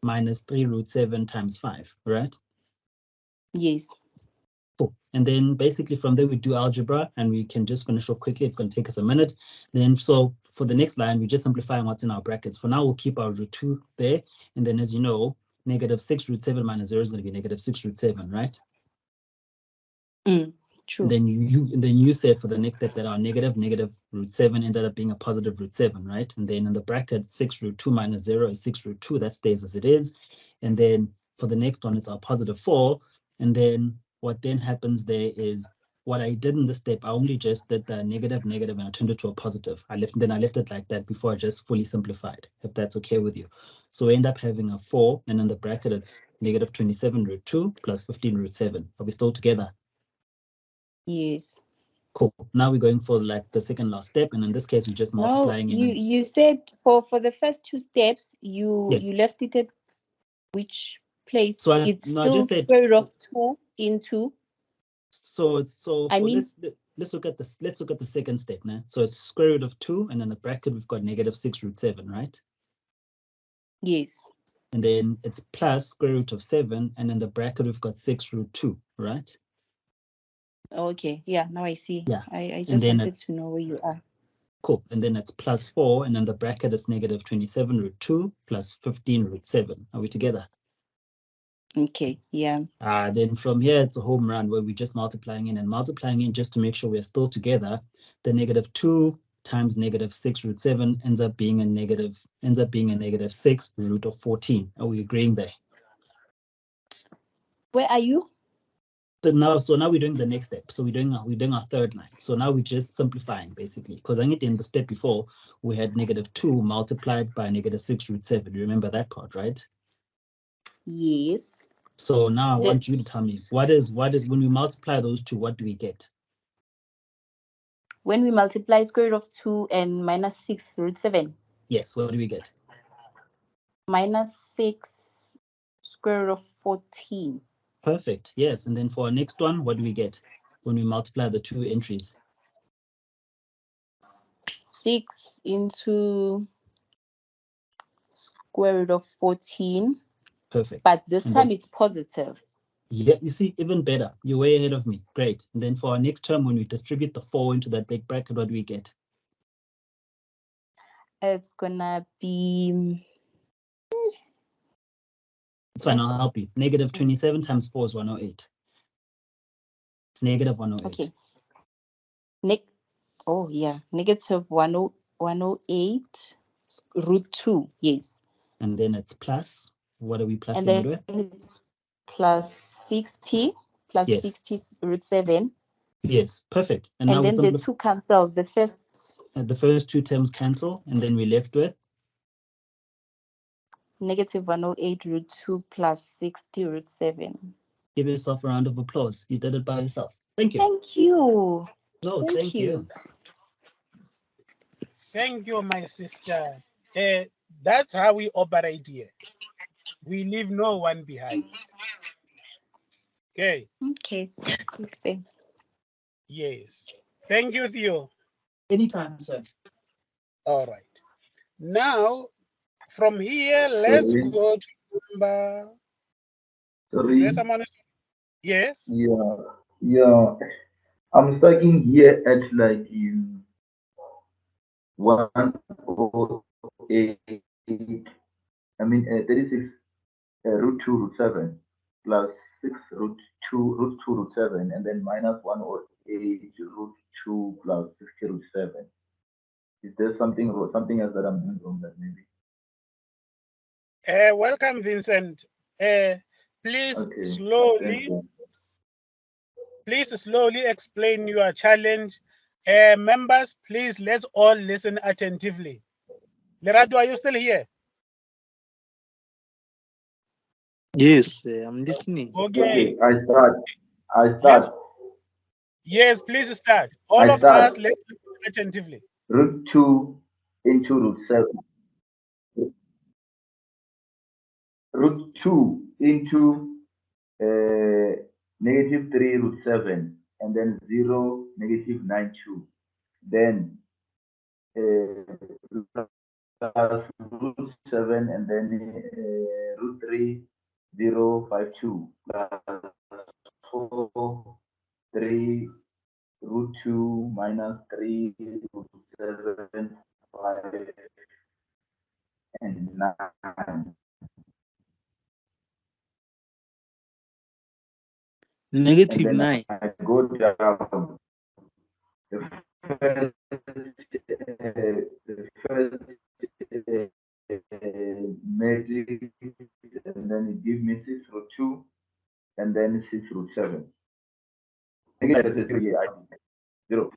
minus 3 root 7 times 5, right? Yes. Cool. And then basically from there we do algebra, and we can just finish off quickly. It's going to take us a minute. Then so for the next line, we're just simplifying what's in our brackets. For now, we'll keep our root 2 there. And then, as you know, negative 6 root 7 minus 0 is going to be negative 6 root 7, right? True. Then you said for the next step that our negative root 7 ended up being a positive root 7, right? And then in the bracket, 6 root 2 minus 0 is 6 root 2. That stays as it is. And then for the next one, it's our positive 4. And then what then happens there is what I did in this step, I only just did the negative, and I turned it to a positive. I left it like that before I just fully simplified, if that's okay with you. So we end up having a 4, and in the bracket, it's negative 27 root 2 plus 15 root 7. Are we still together? Yes. Cool. Now we're going for like the second last step, and in this case, we're just multiplying. No, you said for the first 2 steps, you left it at which place? So it's still square root of 2 into. So it's I mean, let's look at this. Let's look at the second step now. So it's square root of 2, and in the bracket we've got negative 6 root 7, right? Yes. And then it's plus square root of 7, and in the bracket we've got 6 root 2, right? Okay, yeah, now I see. Yeah. I just wanted to know where you are. Cool. And then it's plus 4, and in the bracket it's negative 27 root 2 plus 15 root 7. Are we together? Okay, yeah. Then from here it's a home run where we're just multiplying in just to make sure we're still together. The negative 2 times negative 6 root 7 ends up being a negative 6 root of 14. Are we agreeing there? Where are you? So now we're doing the next step. So we're doing our third line. So now we're just simplifying basically, because I need in the step before we had negative 2 multiplied by negative 6 root 7. You remember that part, right? Yes. So now I want you to tell me what is when we multiply those two, what do we get? When we multiply square root of 2 and minus 6 root 7. Yes, what do we get? Minus 6 square root of 14. Perfect. Yes. And then for our next one, what do we get when we multiply the two entries? 6 into square root of 14. Perfect. But this time it's positive. Yeah, you see, even better. You're way ahead of me. Great. And then for our next term, when we distribute the 4 into that big bracket, what do we get? It's gonna be... It's fine, I'll help you. Negative 27 times 4 is 108. It's negative 108. Okay. Oh, yeah. Negative 108 root 2. Yes. And then it's plus. What are we plussing it with? And then it's plus 60 root 7. Yes, perfect. And now then the 2 cancels. The first 2 terms cancel, and then we're left with negative 108 root 2 plus 60 root 7. Give yourself a round of applause. You did it by yourself. Thank you. Thank you. No, thank you. Thank you, my sister. That's how we operate here. We leave no one behind. Okay. Okay. Yes. Thank you, Theo. Anytime, sir. All right. Now, from here, let's go to number. Is there someone? Yes. Yeah. I'm starting here at like 108. I mean 36 root 2 root 7 plus 6 root 2 root 7, and then minus 108 root 2 plus 60 root 7. Is there something else that I'm doing wrong that maybe? Welcome, Vincent. Please slowly explain your challenge. Members, please, let's all listen attentively. Lerato, are you still here? Yes, I'm listening. Okay, I start. Yes, please start. All of us, let's listen attentively. Root 2 into root 7. Root 2 into negative 3 root 7, and then 0 negative 9 2. Then plus root 7 and then root 3052 plus 4 3 root 2 minus 3 root 7 5 and 9. Negative And then 9. I go down. The first matrix, and then it gives me 6 root 2 and then 6 root 7. Negative 0.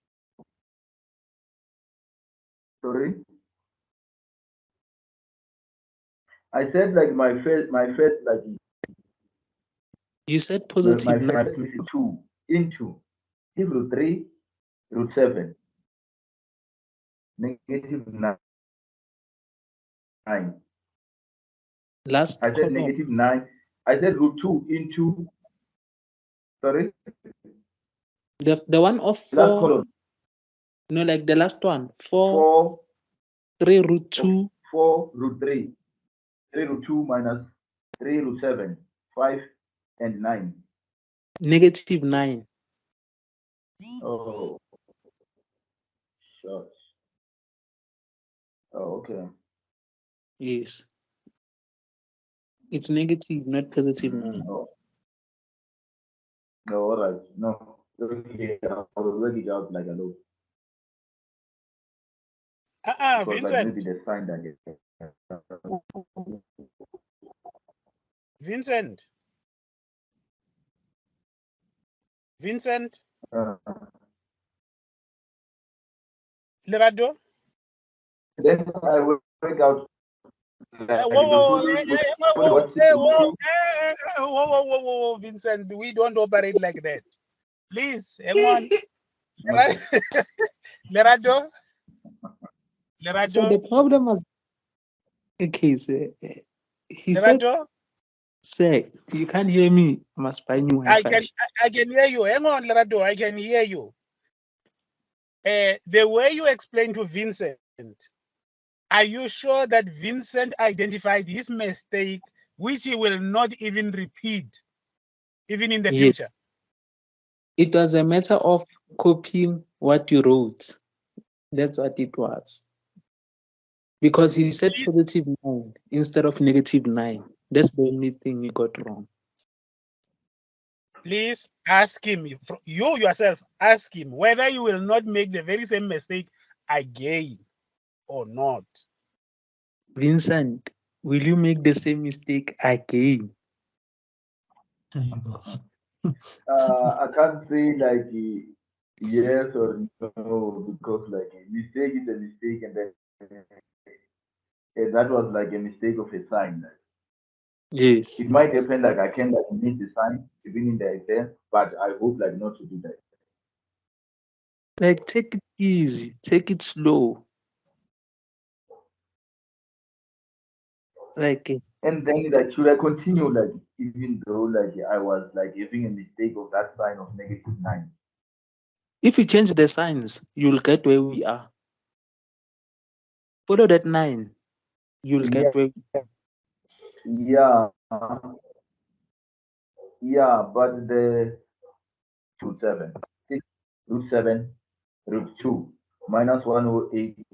Sorry? I said like my first like You said my positive 9. first is 2 into root 3 root 7 negative 9. Last I said column. negative 9. I said root 2 into, sorry? The one of Last 4. column. No, like the last one. 4, 4, 3 root 2. 4 root 3. 3 root 2 minus 3 root 7, 5 and 9. Negative 9. Oh, shucks. Oh, okay. Yes. It's negative, not positive 9. Oh. No, all right. No. Okay, I will work it out like a low. Because like Vincent. maybe the sign that Vincent. Vincent. then Lerado. I will work out. Whoa, Vincent, we don't operate like that. Please, hang on. Lerado. So the problem was, okay, sir. He said, sir, you can't hear me. I must buy new Wi-Fi. I can hear you. Hang on, Lerado, I can hear you. The way you explained to Vincent, are you sure that Vincent identified his mistake, which he will not even repeat, even in the future? It was a matter of copying what you wrote. That's what it was. Because he said positive 9 instead of negative 9. That's the only thing he got wrong. Please ask him, you yourself, ask him whether you will not make the very same mistake again or not. Vincent, will you make the same mistake again? I can't say like yes or no, because like a mistake is a mistake, and then that was like a mistake of a sign. Yes. It might happen like I can like miss the sign even in the exam, but I hope like not to do that. Like take it easy, take it slow. Like and then like should I continue like even though like I was like having a mistake of that sign of negative 9? If you change the signs, you'll get where we are. Follow that 9, you'll get where we are. Yeah, but the root 7, 6 root 7 root 2 minus 108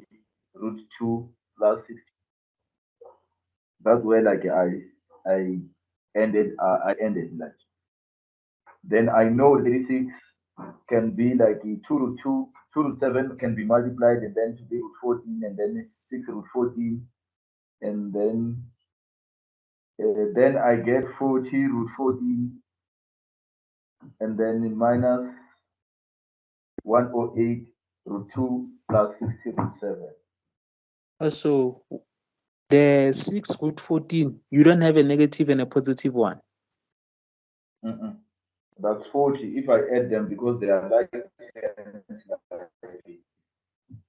root 2 plus 60. That's where like I ended like. Then I know 36 can be like 2 root 2 root 7 can be multiplied, and then to be root 14, and then 6 root 14, and then I get 40 root 14, and then minus 108 root 2 plus 60 root 7. Also, the 6 root 14, you don't have a negative and a positive one. That's 40 if I add them, because they are like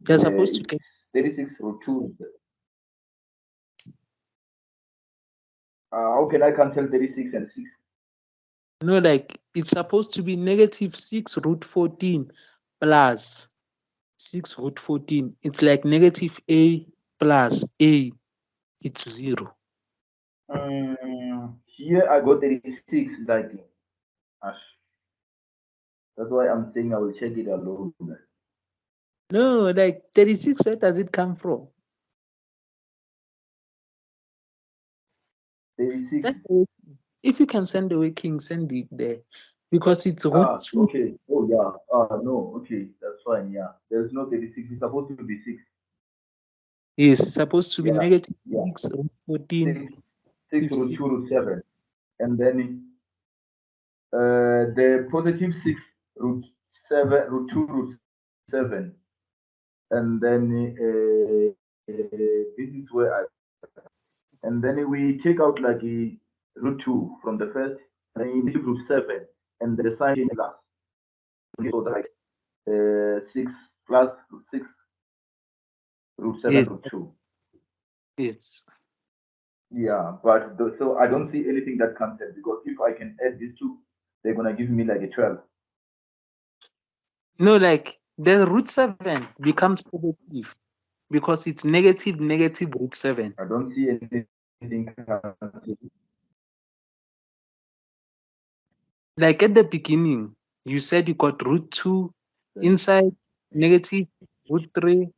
they're supposed to get 36 root 2. How can I cancel 36 and 6? No, like it's supposed to be negative 6 root 14 plus 6 root 14. It's like negative A plus A, it's 0. Here I got 36, like, ash. That's why I'm saying I will check it alone. No, like 36, where does it come from? 36. If you can send the working, send it there. Because it's root 2. Okay. Oh, yeah. No, okay. That's fine. Yeah. There's no 36. It's supposed to be 6. Yes, it's supposed to be Yeah, negative yeah. 6, root 14. 6 root 2 root 7. And then the positive 6 root 7 root 2 root 7. And then this is where I, and then we take out like a root 2 from the first, and then we root 7, and the sign change plus. So like 6 plus root 6 root 7 Yes. root 2. Yes. Yeah, but so I don't see anything that comes in, because if I can add these two, they're gonna give me like a 12. No, like the root 7 becomes positive because it's negative root 7. I don't see anything. Like at the beginning, you said you got root 2 inside negative root 3,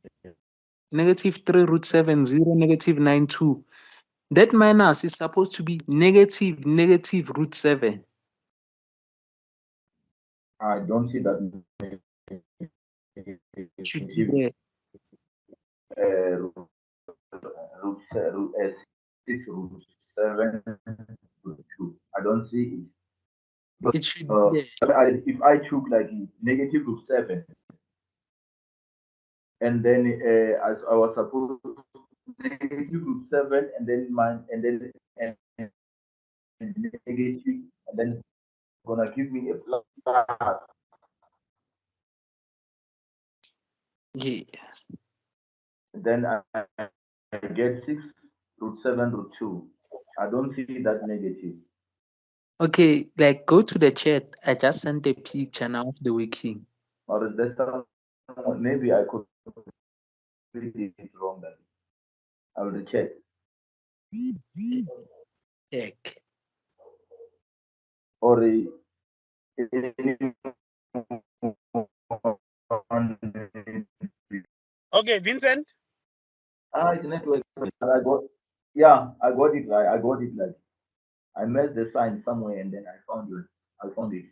negative 3 root 7, 0, negative 9, 2. That minus is supposed to be negative root 7. I don't see that. Should be there. Root 6 root 7 root 2. I don't see it. But, it should be there. If I took like negative root 7, and then as I was supposed to negative root 7, and then negative, and then gonna give me a plus. Yes. Then I get 6 root 7 root 2. I don't see that negative. Okay, like go to the chat. I just sent a picture now of the working. Or is that maybe I could read it wrong then. I will check. Check. Or Okay, Vincent. It's network. I got, yeah, I got it right. I got it right. I missed the sign somewhere, and then I found it. I found it.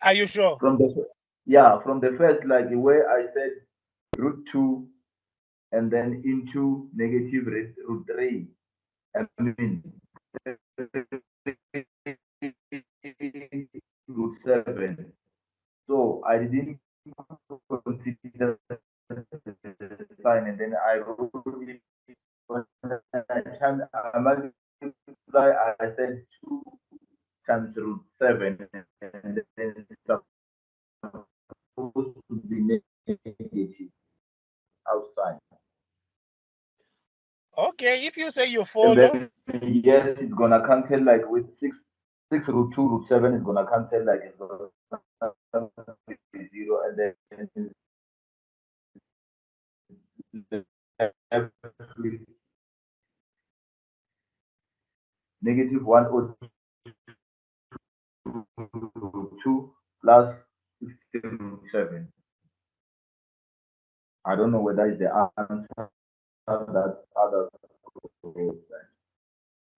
Are you sure? From the first, like where I said root 2, and then into negative root 3. I mean root 7. So I didn't consider the sign, and then I wrote it. I multiply, I said 2 times root 7, and then it's supposed to be negative outside. Okay, if you say you And follow. then, yes, it's gonna cancel like with 6 root 2 root 7 is gonna cancel like it's gonna 0, and then negative 1 or 2 plus 16 root 7. I don't know whether it's the answer that others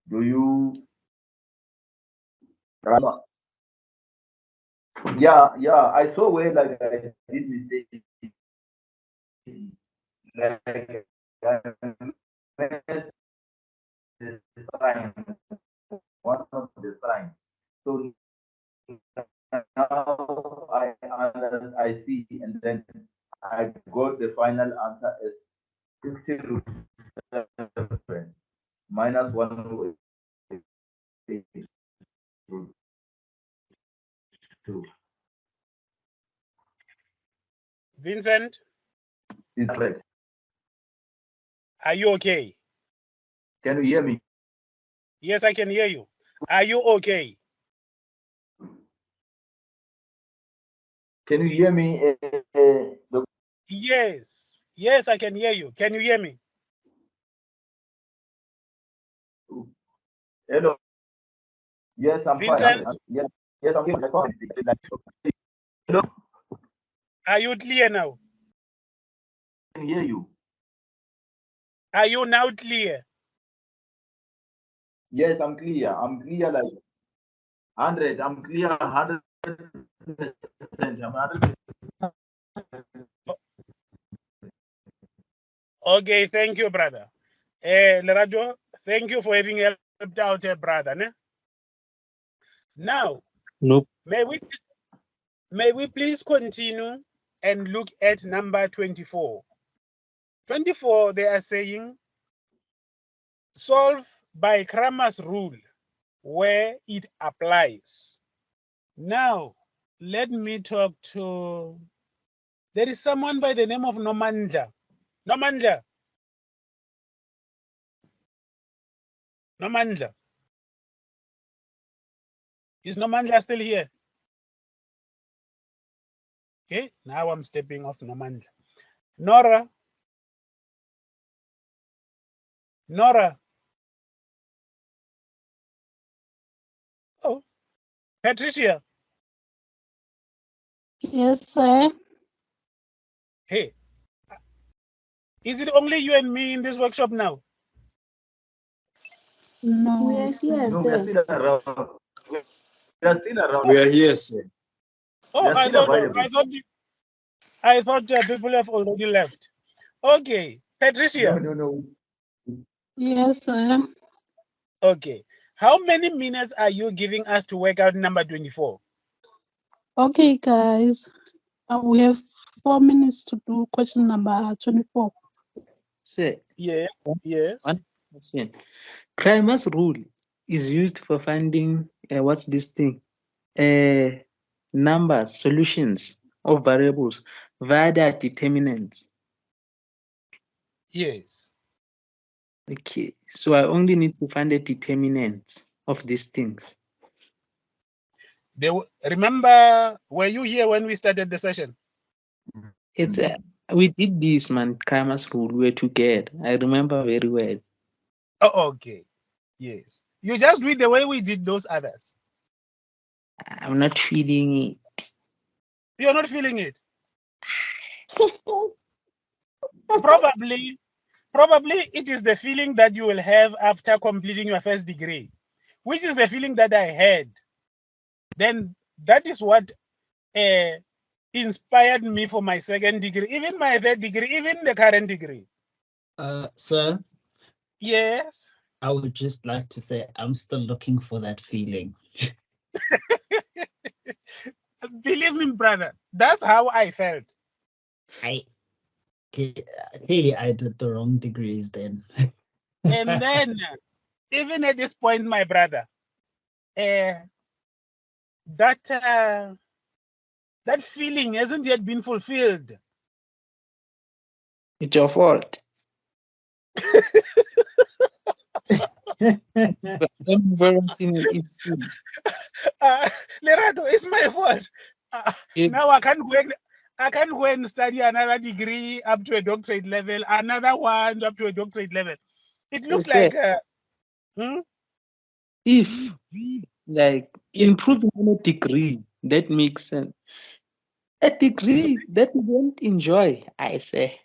do you? Yeah, I saw where like I did mistake. Like the sign, one of the sign. So now I see, and then I got the final answer is 60 root 7 minus 1 root 2. Vincent, Is that correct? Are you okay? Can you hear me? Yes, I can hear you. Are you okay? Can you hear me? Yes, Yes, I can hear you. Can you hear me? Hello. Yes, I'm fine. Vincent, Yes, yes, I'm fine. Hello. are you clear now? I can hear you. Are you now clear? Yes, I'm clear. I'm clear like 100. I'm clear 100%. I'm 100%. Okay, thank you, brother. Lerajo, thank you for having helped out, brother. Ne? Now, Nope. may we please continue and look at number 24. 24, they are saying, solve by Cramer's rule where it applies. Now, let me talk to, there is someone by the name of Nomandla. Nomandla. Nomandla. Is Nomandla still here? Okay, now I'm stepping off Nomandla. Nora. Nora. Oh, Patricia. Yes, sir. Hey, is it only you and me in this workshop now? No, We are sir. here, No, we are sir. still around. We are still around. We are here, sir. Oh, We are still available. I thought people have already left. Okay, Patricia. No. Yes, sir. Okay, how many minutes are you giving us to work out number 24? Okay, guys. We have 4 minutes to do question number 24. Sir, Yes, one yes. question. Cramer's rule is used for finding what's this thing? Numbers, solutions of variables via their determinants. Yes. Okay, so I only need to find the determinants of these things. Remember, were you here when we started the session? It's we did this, man. Cramer's rule. We were together. I remember very well. Oh, okay. Yes. You just do it the way we did those others. I'm not feeling it. You're not feeling it. Probably it is the feeling that you will have after completing your first degree, which is the feeling that I had. Then that is what inspired me for my second degree, even my third degree, even the current degree. Sir, Yes. I would just like to say I'm still looking for that feeling. Believe me, brother, that's how I felt. Clearly I did the wrong degrees then. And then, even at this point, my brother, that feeling hasn't yet been fulfilled. It's your fault. Lerato, it's my fault. Now I can't go and study another degree up to a doctorate level, another one up to a doctorate level. It looks like if improving on a degree, that makes sense. A degree that you don't enjoy, I say.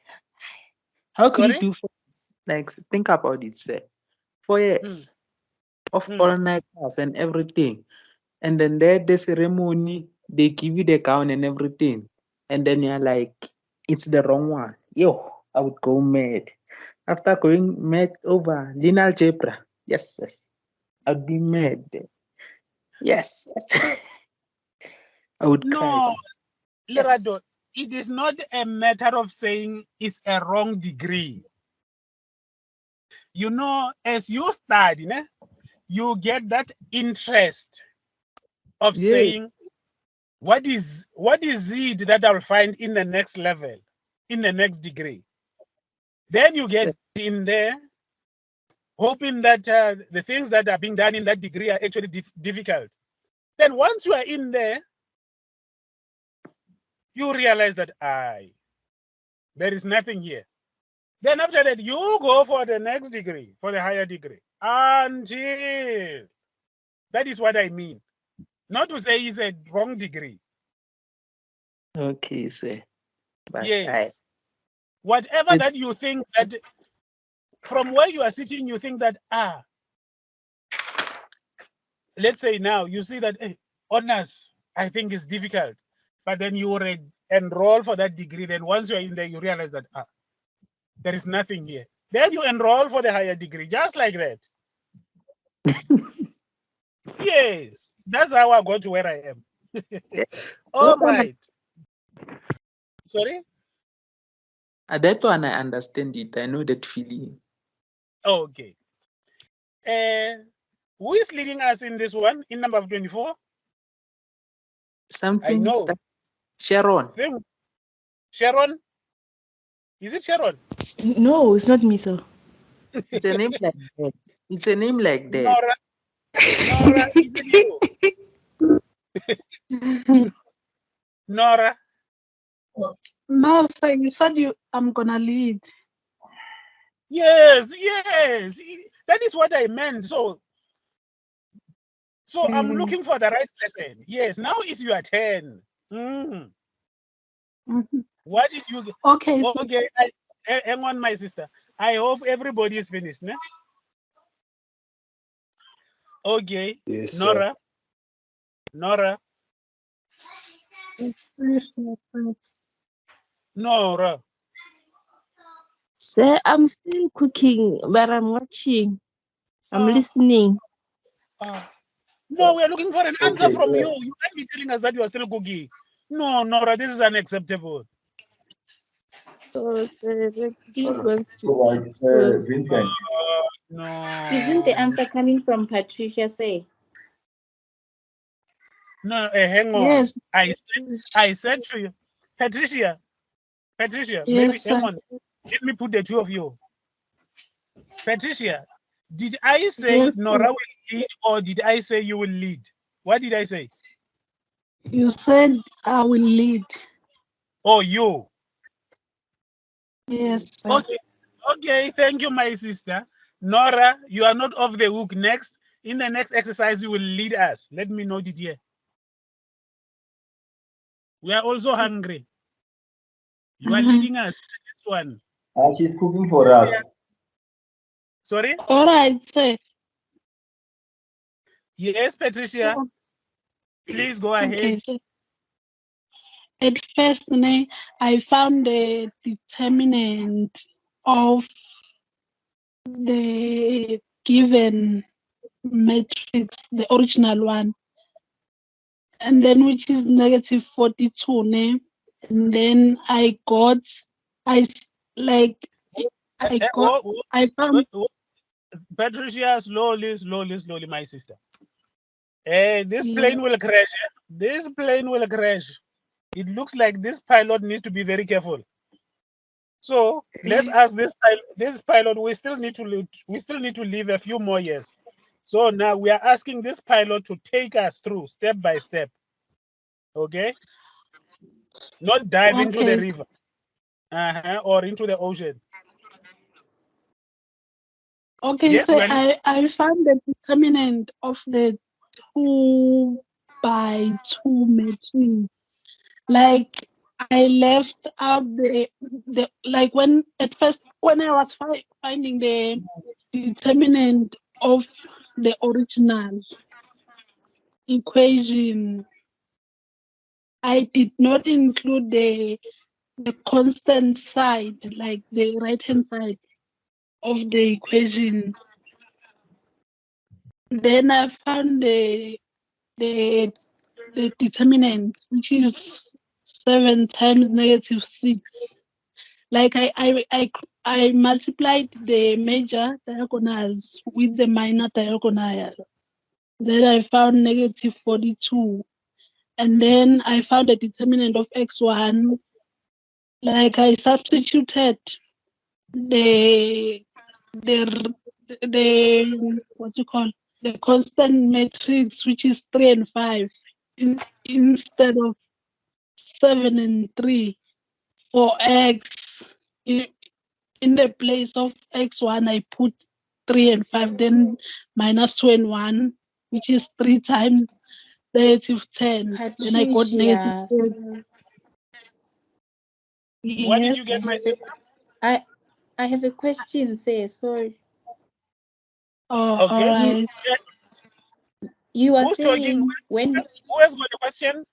How could you do for like think about it, sir? 4 years of all night class and everything. And then there the ceremony, they give you the gown and everything. And then you're like, it's the wrong one. Yo, I would go mad. After going mad over linear algebra, yes. I'd be mad. Yes. I would cry. no, Lerato, it is not a matter of saying it's a wrong degree. You know, as you study, you get that interest of saying, what is it that I'll find in the next level, in the next degree? Then you get in there, hoping that the things that are being done in that degree are actually difficult. Then once you are in there, you realize that There is nothing here. Then after that, you go for the next degree, for the higher degree, until, that is what I mean. Not to say it's a wrong degree. Okay, sir. But Yes. Whatever that you think that, from where you are sitting, you think that, let's say now, you see that honors, I think is difficult. But then you already enroll for that degree. Then once you're in there, you realize that, there is nothing here. Then you enroll for the higher degree, just like that. Yes, that's how I got to where I am. All right. Sorry? That one I understand it. I know that feeling. Okay. Who is leading us in this one, in number 24? Something. I know. Sharon. Sharon? Is it Sharon? No, it's not me, sir. It's a name like that. It's a name like that. Nora, is it you? Nora? No, sir, you said I'm gonna lead. Yes. That is what I meant. So I'm looking for the right person. Yes, now it's your turn. What did you get? Okay. Okay, hang on, my sister. I hope everybody is finished. Ne? Okay. Yes, Nora. sir. Nora. Nora. Sir, I'm still cooking, but I'm watching. I'm listening. No, we are looking for an answer Okay, from yeah. you. You can't be telling us that you are still cooking. No, Nora, this is unacceptable. So, sir, the kid wants to All right, eat. So, Vincent. No. Isn't the answer coming from Patricia? Say. No, hang on. Yes. I said to you, Patricia, Yes, maybe sir. hang on. Let me put the two of you. Patricia, did I say Yes, Nora will lead, or did I say you will lead? What did I say? You said I will lead. Oh, you. Yes, sir. Okay, thank you, my sister. Nora, you are not off the hook. Next, in the next exercise, you will lead us. Let me know it here. We are also hungry. You are leading us. This one. She's cooking for us. Sorry? All right, sir. Yes, Patricia. Please go ahead. Okay, sir. At first, I found the determinant of the given matrix, the original one, and then which is negative 42, and then I found Patricia, slowly, my sister. This plane will crash. This plane will crash. It looks like this pilot needs to be very careful. So let's ask this pilot. We still need to live a few more years. So now we are asking this pilot to take us through step by step. Okay? Not dive into the river or into the ocean. Okay, yes, so I found the determinant of the 2 by 2 matrix. Like I left out the like when I was finding the determinant of the original equation, I did not include the constant side, like the right hand side of the equation. Then I found the determinant, which is 7 times negative 6. Like I multiplied the major diagonals with the minor diagonals. Then I found negative 42. And then I found the determinant of x1. Like I substituted the the constant matrix, which is 3 and 5, instead of 7 and 3. For x, in the place of x1, I put 3 and 5, then minus 2 and 1, which is 3 times negative 10. Then I got negative Patricia, 10. What did Yes. you get, my sister? I have a question, say sorry. Oh, Okay. all right. You are Who's talking? saying when Who has got a question?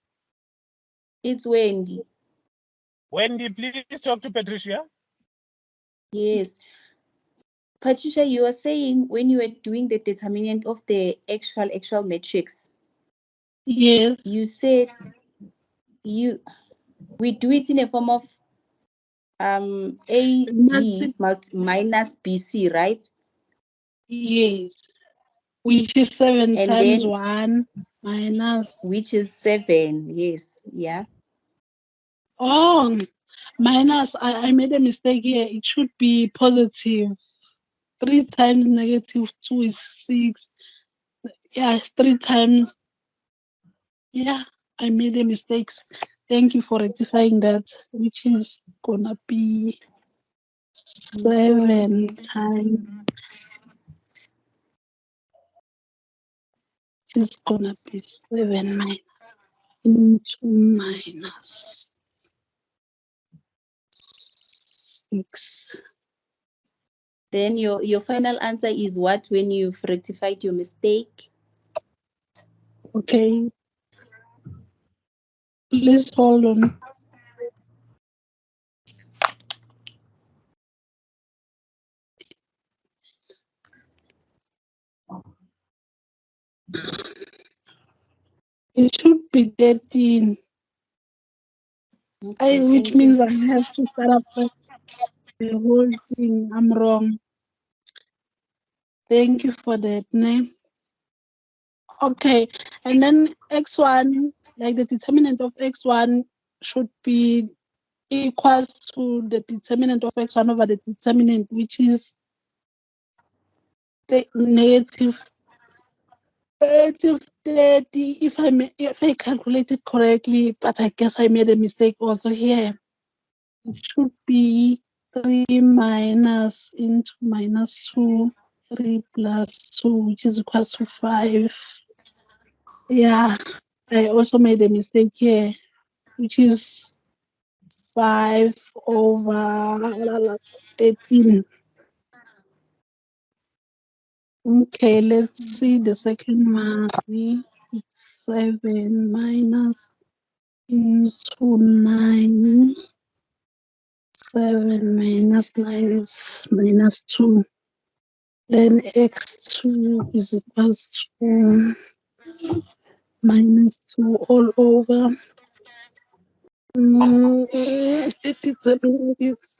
it's Wendy. Wendy, please talk to Patricia. Yes. Patricia, you were saying when you were doing the determinant of the actual matrix. Yes. You said we do it in a form of AD minus BC, right? Yes. Which is 7 And times then 1 minus. Which is 7, yes, yeah. Oh, minus, I made a mistake here. It should be positive. 3 times negative 2 is 6. Yeah, 3 times. Yeah, I made a mistake. Thank you for rectifying that, which is gonna be 7 times. Which is gonna be 7 minus into minus 6. Then your final answer is what when you've rectified your mistake? Okay. Please hold on. It should be 13. Okay, Which thank means you. I have to start up the whole thing. I'm wrong. Thank you for that name. Okay, and then x1, like the determinant of x1 should be equals to the determinant of x1 over the determinant, which is the negative 30 if I calculated correctly, but I guess I made a mistake also here. It should be 3 minus into minus 2, 3 plus 2, which is equals to 5. Yeah, I also made a mistake here, which is 5 over 13. Okay, let's see the second one. It's 7 minus into 9. 7 minus 9 is minus 2. Then x2 is equals to minus 2 all over. 37 is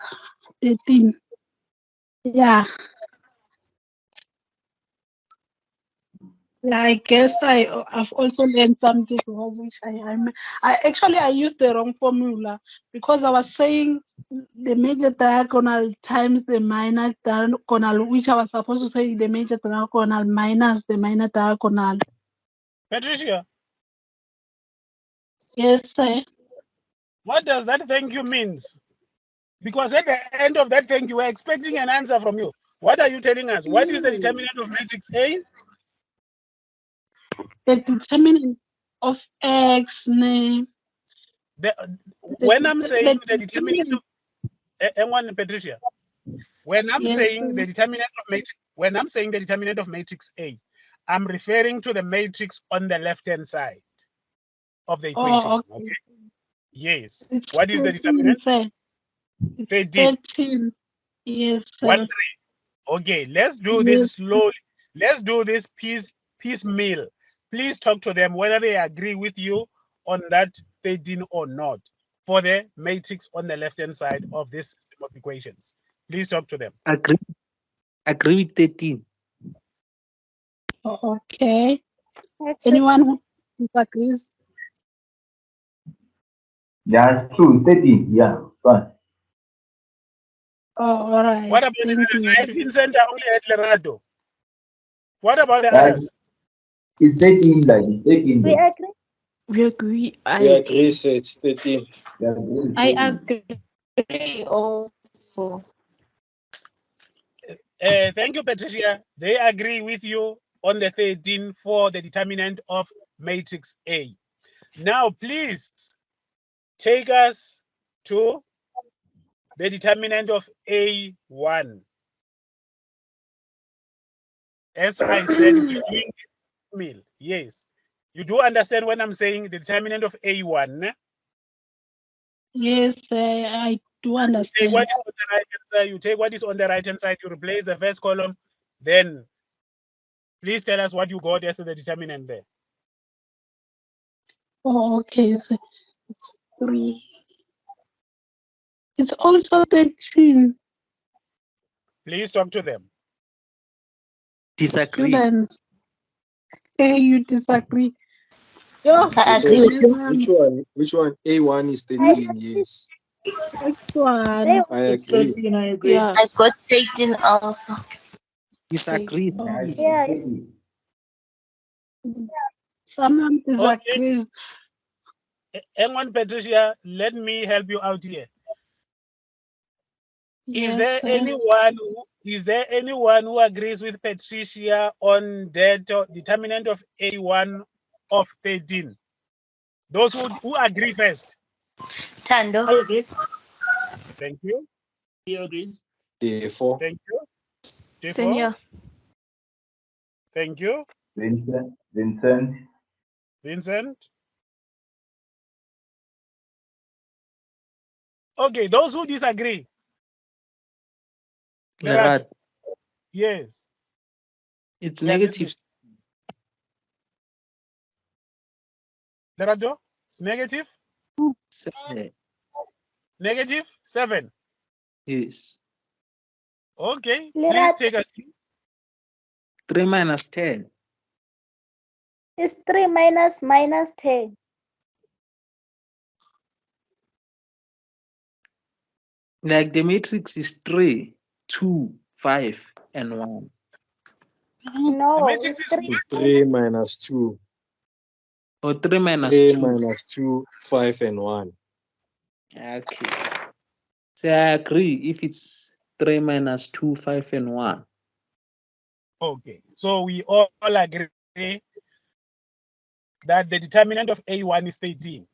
13. Yeah. Yeah, I guess I've also learned something because I used the wrong formula because I was saying the major diagonal times the minor diagonal, which I was supposed to say the major diagonal minus the minor diagonal. Patricia. Yes, sir. What does that thank you means? Because at the end of that thank you, we're expecting an answer from you. What are you telling us? What is the determinant of matrix A? The determinant of X name. When I'm saying the determinant of Patricia, when I'm saying the determinant of matrix, when I'm saying the determinant of matrix A, I'm referring to the matrix on the left-hand side of the equation. Oh, okay. Yes. It's What is the determinant? Sir. 13. Yes, sir. 1, 3. Okay, let's do this slowly. Let's do this piecemeal. Please talk to them whether they agree with you on that 13 or not for the matrix on the left-hand side of this system of equations. Please talk to them. Agree with 13. Okay. Anyone who disagrees? Yeah, it's true. 13. Yeah, fine. Oh, all right. What about the others? I had Vincent, I only had Leonardo. What about the others? It's 13, like it's 13. We agree. We agree. We agree, so it's 13. Yeah, I agree. 3 or 4. Thank you, Patricia. They agree with you on the 13 for the determinant of matrix A. Now, please take us to the determinant of A1. As I said, we're doing this meal. Yes. You do understand when I'm saying the determinant of A1? Yes, I do You understand. take what is on the right hand side, you take what is on the right hand side, you replace the first column, then please tell us what you got as the determinant there. Oh, okay. So it's 3. It's also 13. Please talk to them. Disagree. Students. Hey, you disagree. Yo, I So agree with which one? A1 is 13, yes. next one. I It's agree. 13, I agree. Yeah. I got 13 also. Disagree. Yes. Someone disagrees. Hang on, Patricia, let me help you out here. Yes, Is there anyone who agrees with Patricia on that determinant of A1 of 13? Those who agree first. Tando. I agree. Thank you. He agrees. Therefore, Thank you. Same here. Thank you. Vincent. Vincent. Okay, those who disagree. Lerat, Yes. it's We are negative. Lerado, it's negative? 7. Negative 7. Yes. Okay, please Lerat. take us. 3 minus 10. It's 3 minus 10. Like the matrix is 3, 2, 5, and 1. No, The matrix it's is 3 minus 2. Or 3 minus 3 2. minus 2, 5 and 1. Okay. So I agree if it's 3 minus 2, 5, and 1. okay. So we all agree that the determinant of A1 is 13.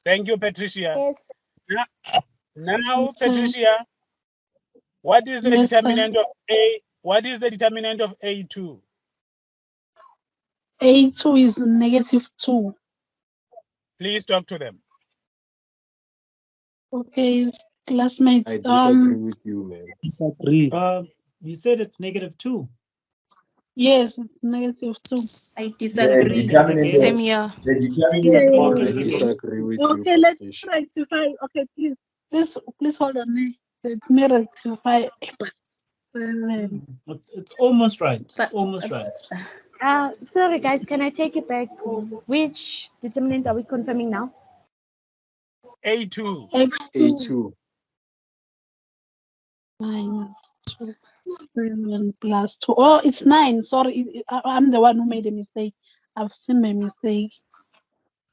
Thank you, Patricia. Yes. Now, Yes, sir. Patricia, what is the Yes, sir. determinant of A? What is the determinant of A2? A2 is negative 2. Please talk to them. Okay, classmates. I disagree with you, man. Disagree. You said it's -2. Yes, it's negative 2. I The disagree. determinant Same of here. the determinant Yeah. of I Okay. disagree with you, Okay, let's Patricia. rectify. Okay, please hold on. Let me rectify. 7. It's almost right. But- It's almost right. Sorry guys, can I take it back? Which determinant are we confirming now? A2. X2 A2. minus 2, 7 plus 2. Oh, it's 9. Sorry, I'm the one who made a mistake. I've seen my mistake.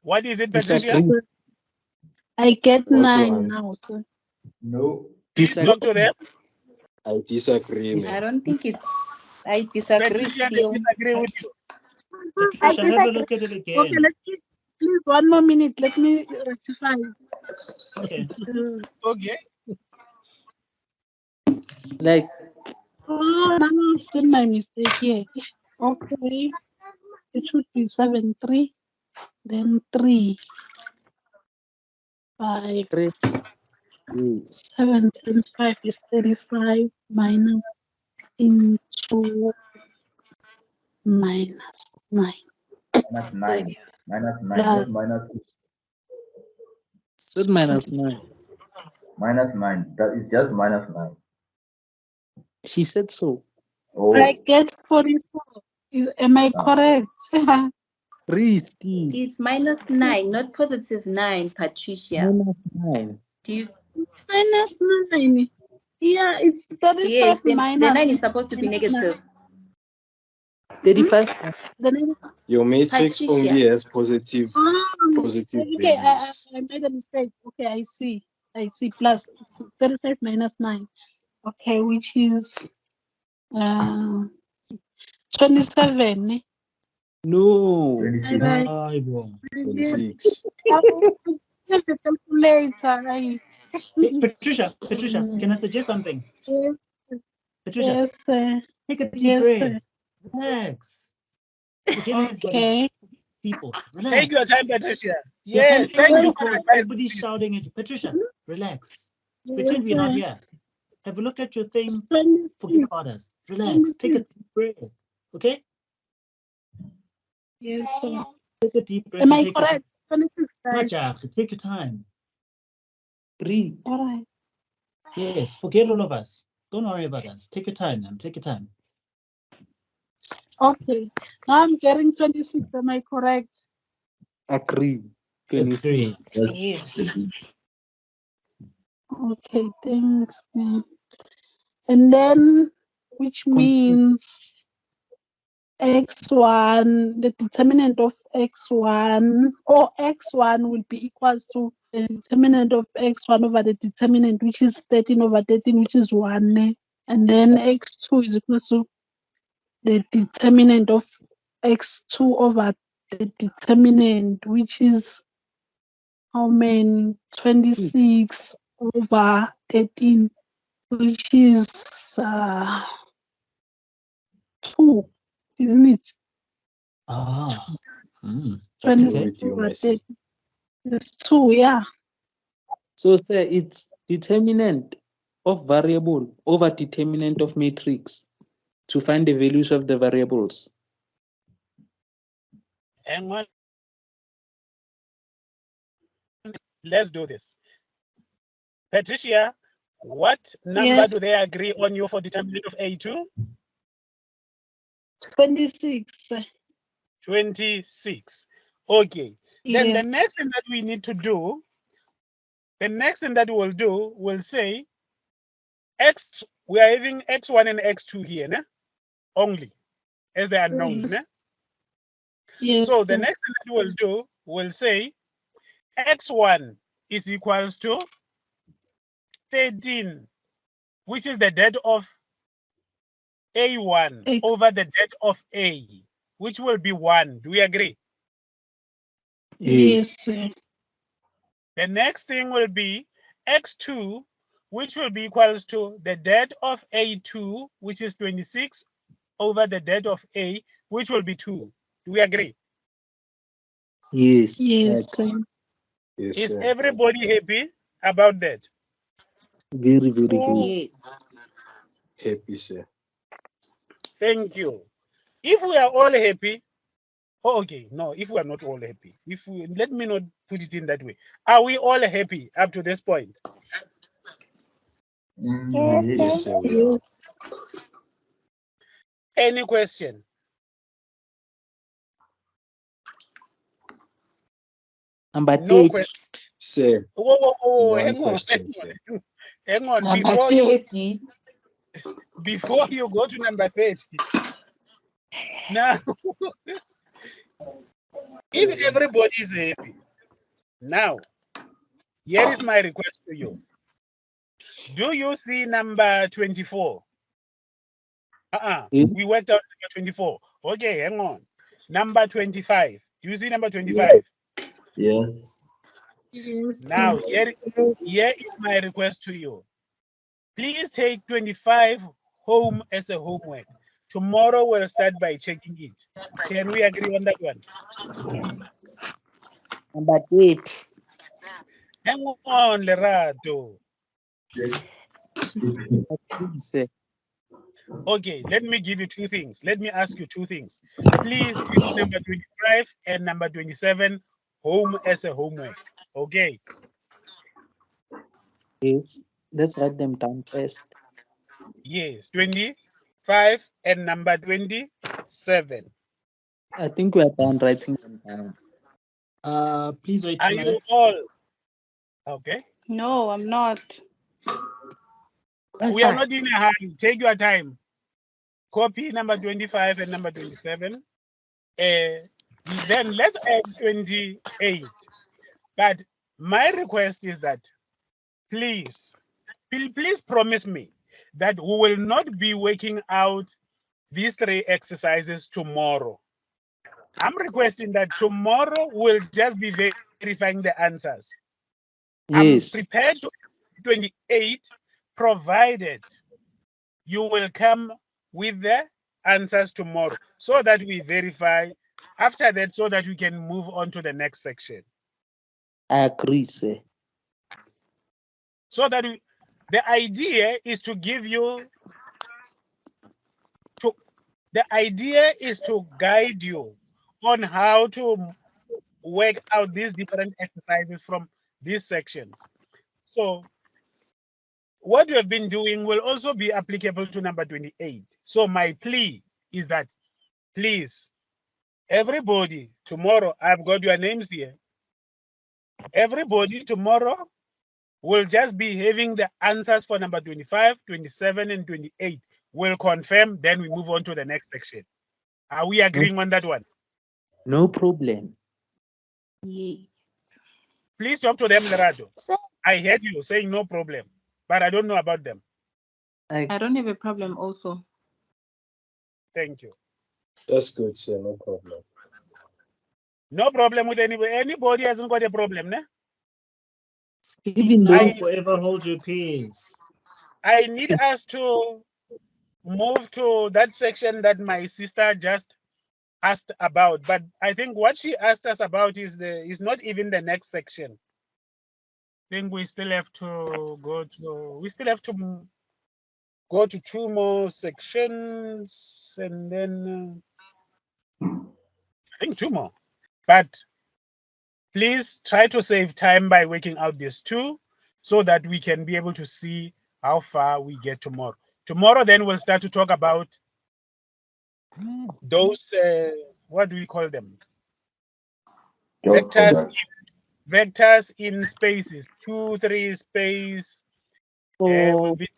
What is it, Patricia? Disagree. I get What's your 9 answer? now, sir. no. Please talk to them. I disagree, I man. don't think it's. I disagree Patricia, they still. disagree with you. I Patricia, have a disagree. look at it Okay, again. please 1 more minute. Let me rectify. Okay. Okay. Like, Oh, now I've seen my mistake here. Okay, it should be 7, 3, then 3, 5. 3. Yes. 7 times 5 is 35 minus into minus 9. Minus 9. Minus 9. Yeah. Not minus 2. Said minus 9. Minus 9. That is just minus 9. She said so. Oh. I get 44. Am I correct? 3 still. It's -9, not +9, Patricia. Minus 9. Do you? Minus 9. Yeah, it's 35 Yes, the minus 9 is supposed to be minus 9. negative. 35. Your matrix Patricia. only has positive Oh, okay, values. I made a mistake. Okay, I see. I see, plus 35 minus 9. Okay, which is 27. Eh? No. Alright. Ay, bo. 26. Calculator. Aye. Patricia, can I suggest something? Yes, Patricia, yes, sir. take a deep Yes, sir. breath. Relax. Forget everybody. Okay. People, Take your relax. time, Patricia. You're Yes, thank panicking you for because the advice. everybody's shouting at you. Patricia, relax. Yes, Pretend we're not sir. here. Have a look at your thing. 26. Forget about us. Relax. Take a deep breath. Okay? Yes, sir. Take a deep breath. Am and I take correct? 26 Your times. take your time. Breathe. All right. Yes, forget all of us. Don't worry about us. Take your time, man. Take your time. Okay. Now I'm getting 26. Am I correct? Agree. Agree. Yes. Okay, thanks. Yeah. And then, which means x1, the determinant of x1, or x1 will be equals to the determinant of x1 over the determinant, which is 13 over 13, which is 1. Eh? And then x2 is equal to the determinant of x2 over the determinant, which is how many? 26 over 13, which is 2, isn't it? Ah. 26 over 13 is 2, yeah. So, sir, it's determinant of variable over determinant of matrix to find the values of the variables. Hang on. Let's do this. Patricia, what number Yes. do they agree on you for determinant of A2? 26. 26. Okay. Then Yes. the next thing that we need to do, the next thing that we'll do, we'll say X, we are having X1 and X2 here, né? Only, as the unknowns. Né? Yes. So the next thing that we'll do, we'll say X1 is equals to 13, which is the debt of A1 over the debt of A, which will be 1. Do we agree? Yes. The next thing will be X2, which will be equals to the debt of A2, which is 26, over the debt of A, which will be 2. Do we agree? Yes. Yes. Yes, Is sir. everybody happy about that? Very, very good. Yes. Happy, sir. Thank you. If we are all happy, oh, okay, no, if we are not all happy, let me not put it in that way. Are we all happy up to this point? Yes, sir, we are. Any question? Number No 8. question. Sir, Whoa, one hang on, question, hang sir. on. Hang on, Number before you, 30. before you go to number 30. Now, if everybody is happy, now, here is my request to you. Do you see number 24? We worked out number 24. Okay, hang on. Number 25. Do you see number 25? Yes. Now, here is my request to you. Please take 25 home as a homework. Tomorrow we'll start by checking it. Can we agree on that one? Number 8. Hang on, Lerato. Okay, let me give you two things. Let me ask you two things. Please take number 25 and number 27 home as a homework. Okay. Yes. Let's write them down first. Yes, 25 and number 27. I think we are done writing them down. Please wait 2 Are you minutes. all okay? No, I'm not. We are not in a hurry. Take your time. Copy number 25 and number 27. Then let's add 28. But my request is that please promise me that we will not be working out these 3 exercises tomorrow. I'm requesting that tomorrow we'll just be verifying the answers. Yes. I'm prepared to 28, provided you will come with the answers tomorrow so that we verify after that, so that we can move on to the next section. I agree, sir. So that the idea is to give you to guide you on how to work out these different exercises from these sections. So what we have been doing will also be applicable to number 28. So my plea is that, please, everybody, tomorrow, I've got your names here. Everybody tomorrow will just be having the answers for number 25, 27, and 28. We'll confirm, then we move on to the next section. Are we agreeing on that one? No problem. Yeah. Please talk to them, Lerato. I heard you saying no problem, but I don't know about them. I don't have a problem also. Thank you. That's good, sir. No problem. No problem with anybody. Anybody hasn't got a problem, ne? Even Now though forever hold your peace. I need us to move to that section that my sister just asked about, but I think what she asked us about is not even the next section. I think we still have to go to 2 more sections, and then I think 2 more. But please try to save time by working out these 2 so that we can be able to see how far we get tomorrow. Tomorrow, then we'll start to talk about those, what do we call them? Vectors in spaces, 2, 3 space. We'll be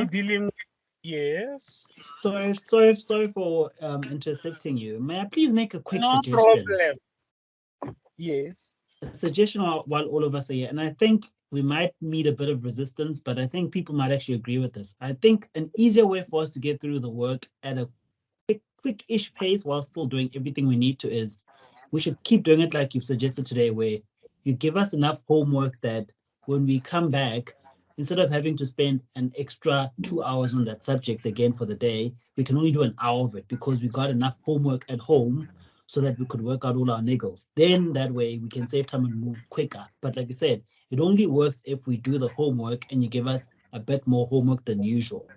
dealing with, yes. Sorry for intercepting you. May I please make a quick No suggestion? problem. Yes. A suggestion while all of us are here, and I think we might meet a bit of resistance, but I think people might actually agree with this. I think an easier way for us to get through the work at a quick-ish pace while still doing everything we need to is we should keep doing it like you've suggested today, where you give us enough homework that when we come back, instead of having to spend an extra 2 hours on that subject again for the day, we can only do an hour of it because we got enough homework at home so that we could work out all our niggles. Then that way we can save time and move quicker. But like I said, it only works if we do the homework and you give us a bit more homework than usual.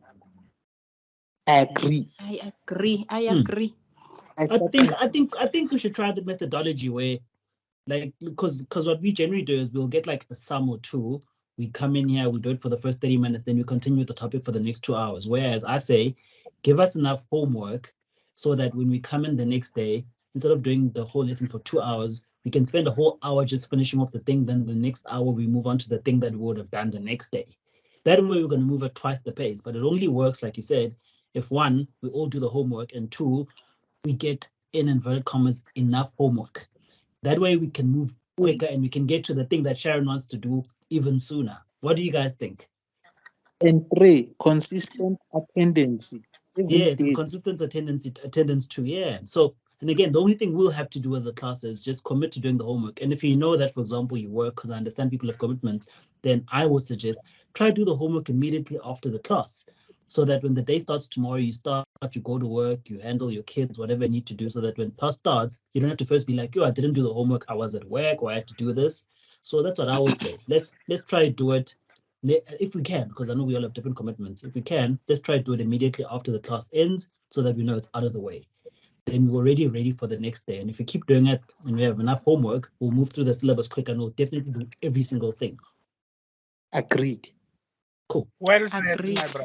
I agree. I agree. I think we should try the methodology where, like, because what we generally do is we'll get like a sum or 2. We come in here, we do it for the first 30 minutes, then we continue with the topic for the next 2 hours. Whereas I say, give us enough homework so that when we come in the next day, instead of doing the whole lesson for 2 hours, we can spend a whole hour just finishing off the thing. Then the next hour, we move on to the thing that we would have done the next day. That way, we're going to move at twice the pace. But it only works, like you said, if 1, we all do the homework, and 2, we get, in inverted commas, enough homework. That way we can move quicker and we can get to the thing that Sharon wants to do even sooner. What do you guys think? And 3, consistent attendance. Yes, and consistent attendance too, yeah. So, and again, the only thing we'll have to do as a class is just commit to doing the homework. And if you know that, for example, you work, because I understand people have commitments, then I would suggest try to do the homework immediately after the class, so that when the day starts tomorrow, you go to work, you handle your kids, whatever you need to do, so that when class starts, you don't have to first be like, yo, I didn't do the homework, I was at work, or I had to do this. So that's what I would say. Let's try to do it if we can, because I know we all have different commitments. If we can, let's try to do it immediately after the class ends so that we know it's out of the way. Then we're already ready for the next day. And if we keep doing it and we have enough homework, we'll move through the syllabus quicker and we'll definitely do every single thing. Agreed. Cool. Well said, my brother.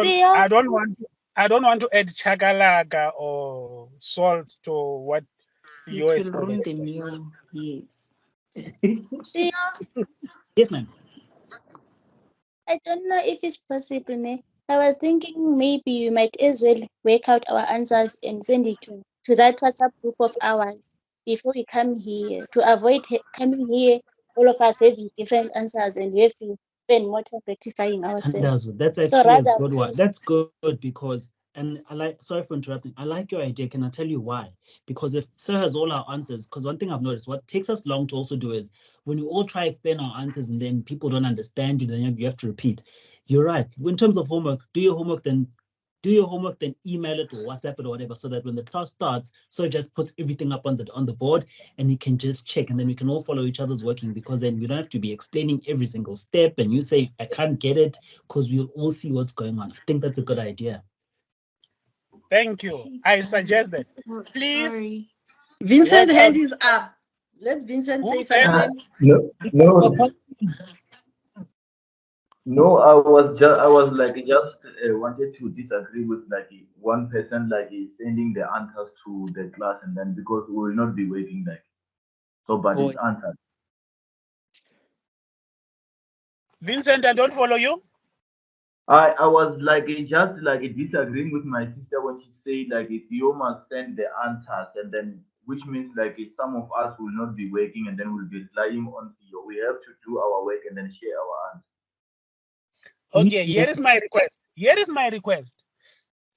Theo? I don't want to add chakalaka or salt to what you It will ruin the meal. Yes. Theo? Yes, ma'am. I don't know if it's possible. Ne? I was thinking maybe we might as well work out our answers and send it to that WhatsApp group of ours before we come here, to avoid coming here all of us have different answers and we have to spend more time rectifying ourselves. That's So actually a rather, good one. That's good because, and I like, sorry for interrupting. I like your idea. Can I tell you why? Because if Sir has all our answers, because one thing I've noticed, what takes us long to also do is when you all try to explain our answers and then people don't understand you, then you have to repeat. You're right. In terms of homework, do your homework, then email it or WhatsApp it or whatever, so that when the class starts, so just puts everything up on the board and you can just check, and then we can all follow each other's working, because then we don't have to be explaining every single step and you say I can't get it, because we'll all see what's going on. I think that's a good idea. Thank you. I suggest that. Please. Sorry. Vincent work out- hand is up. Let Vincent say Who said- something. No, I was like just wanted to disagree with like one person like sending the answers to the class, and then because we will not be waiting like so, but it's answered. Vincent, I don't follow you. I was like just like disagreeing with my sister when she said like if you must send the answers, and then which means like some of us will not be working and then we'll be relying on you. We have to do our work and then share our answers. Okay, here is my request.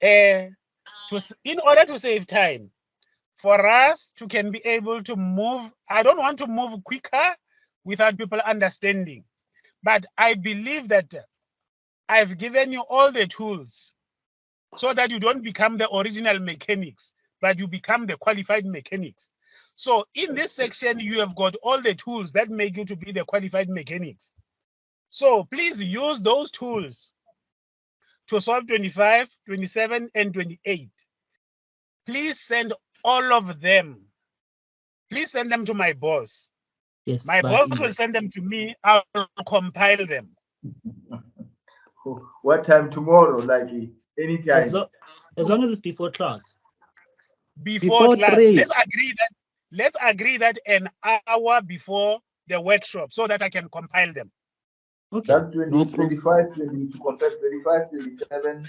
In order to save time, for us to can be able to move, I don't want to move quicker without people understanding, but I believe that I've given you all the tools so that you don't become the original mechanics, but you become the qualified mechanics. So in this section, you have got all the tools that make you to be the qualified mechanics. So please use those tools to solve 25, 27, and 28. Please send all of them. Please send them to my boss. Yes, my boss will send them to me. I'll compile them. What time tomorrow? Like anytime. As long as it's before class. Before class. Let's agree that an hour before the workshop, so that I can compile them. Okay. That's 25, 20 to compare 25, 27.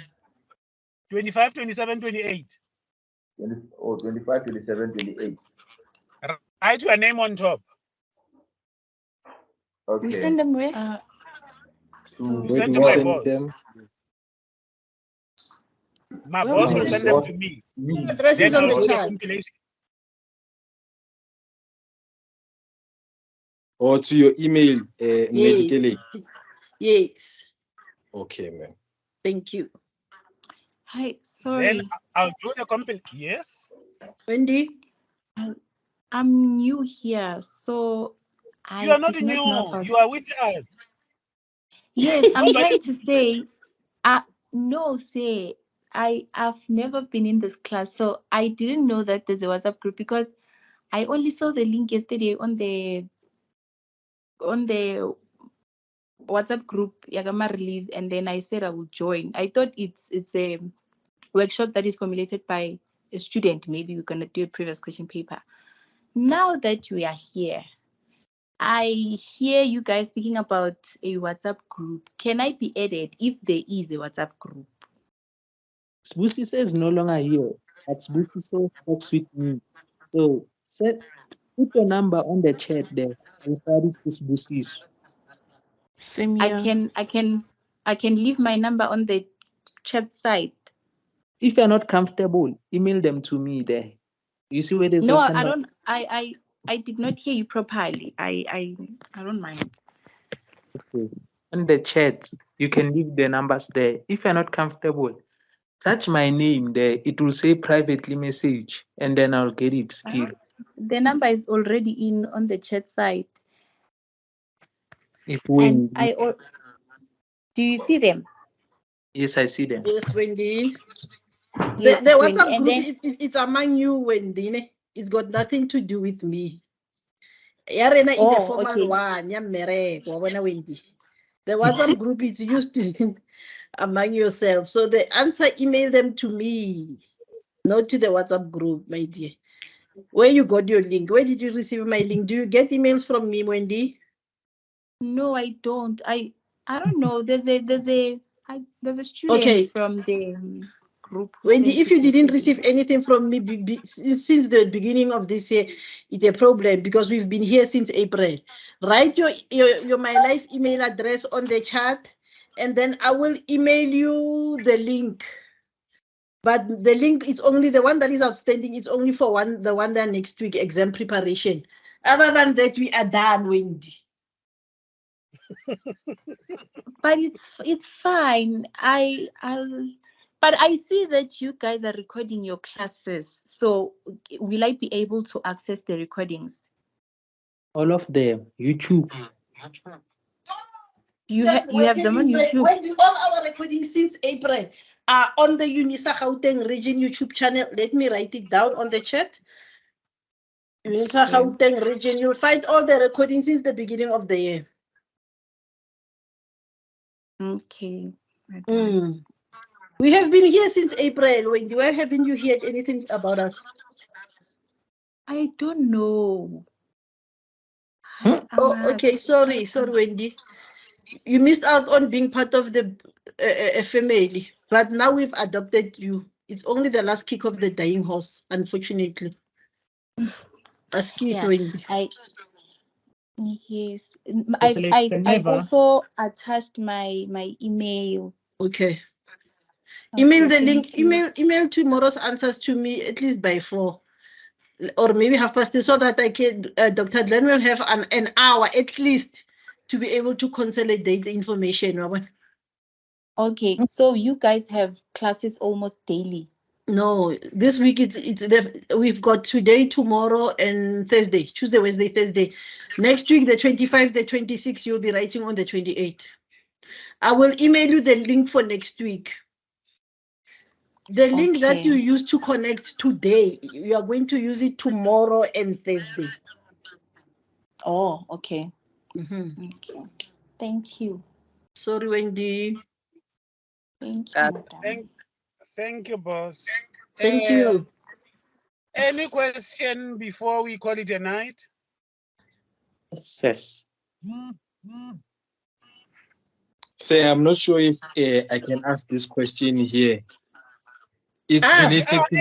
25, 27, 28. 25, 27, 28. Write your name on top. Okay. We send them where? Send to my boss. My boss will send them to me. Address is on the chat. Or to your email, Medically. Yes. Okay, man. Thank you. Hi, sorry. Then I'll do the compilation. Yes. Wendy? I'm new here, so You are not new. You are with us. Yes, I'm trying to say, no, say, I've never been in this class, so I didn't know that there's a WhatsApp group, because I only saw the link yesterday on the WhatsApp group Yagama release, and then I said I would join. I thought it's a workshop that is formulated by a student. Maybe we're gonna do a previous question paper. Now that we are here, I hear you guys speaking about a WhatsApp group. Can I be added if there is a WhatsApp group? Sbusiso is no longer here, but Sbusiso talks with me. So put your number on the chat there. Refer it to Sbusiso. I can leave my number on the chat side. If you're not comfortable, email them to me there. You see where there's no, written I don't. I did not hear you properly. I don't mind. Okay. On the chat, you can leave the numbers there. If you're not comfortable, touch my name there. It will say privately message, and then I'll get it still. The number is already in on the chat side. It will. Do you see them? Yes, I see them. Yes, Wendy. Yes, the WhatsApp and group, then, it's among you, Wendy. It's got nothing to do with me. Yarena is a formal one. Wendy. The WhatsApp group is used to among yourself. So the answer, email them to me, not to the WhatsApp group, my dear. Where you got your link? Where did you receive my link? Do you get emails from me, Wendy? No, I don't. I don't know. There's a student from the group. Wendy, if you didn't receive anything from me since the beginning of this year, it's a problem because we've been here since April. Write your My Life email address on the chat, and then I will email you the link. But the link is only the one that is outstanding. It's only for the one that next week, exam preparation. Other than that, we are done, Wendy. But it's fine. But I see that you guys are recording your classes. So will I be able to access the recordings? All of them, YouTube. You have them on YouTube. When all our recordings since April are on the UNISA Gauteng region YouTube channel. Let me write it down on the chat. UNISA Gauteng region. You'll find all the recordings since the beginning of the year. Okay. We have been here since April. Wendy, why haven't you heard anything about us? I don't know. Oh, okay. Sorry, Wendy. You missed out on being part of the family, but now we've adopted you. It's only the last kick of the dying horse, unfortunately. Excuse Wendy. Yes, I also attached my email. Okay. Email the link. Email tomorrow's answers to me at least by 4, or maybe 3:30, so that I can. Dr. Glenn will have an hour at least to be able to consolidate the information. Okay, so you guys have classes almost daily. No, this week we've got today, tomorrow, and Thursday. Tuesday, Wednesday, Thursday. Next week, the 25th, the 26th, you'll be writing on the 28th. I will email you the link for next week. The link that you used to connect today, you are going to use it tomorrow and Thursday. Oh, okay. Okay. Thank you. Sorry, Wendy. Thank you, boss. Thank you. Any question before we call it a night? Yes. Say, I'm not sure if I can ask this question here. It's related to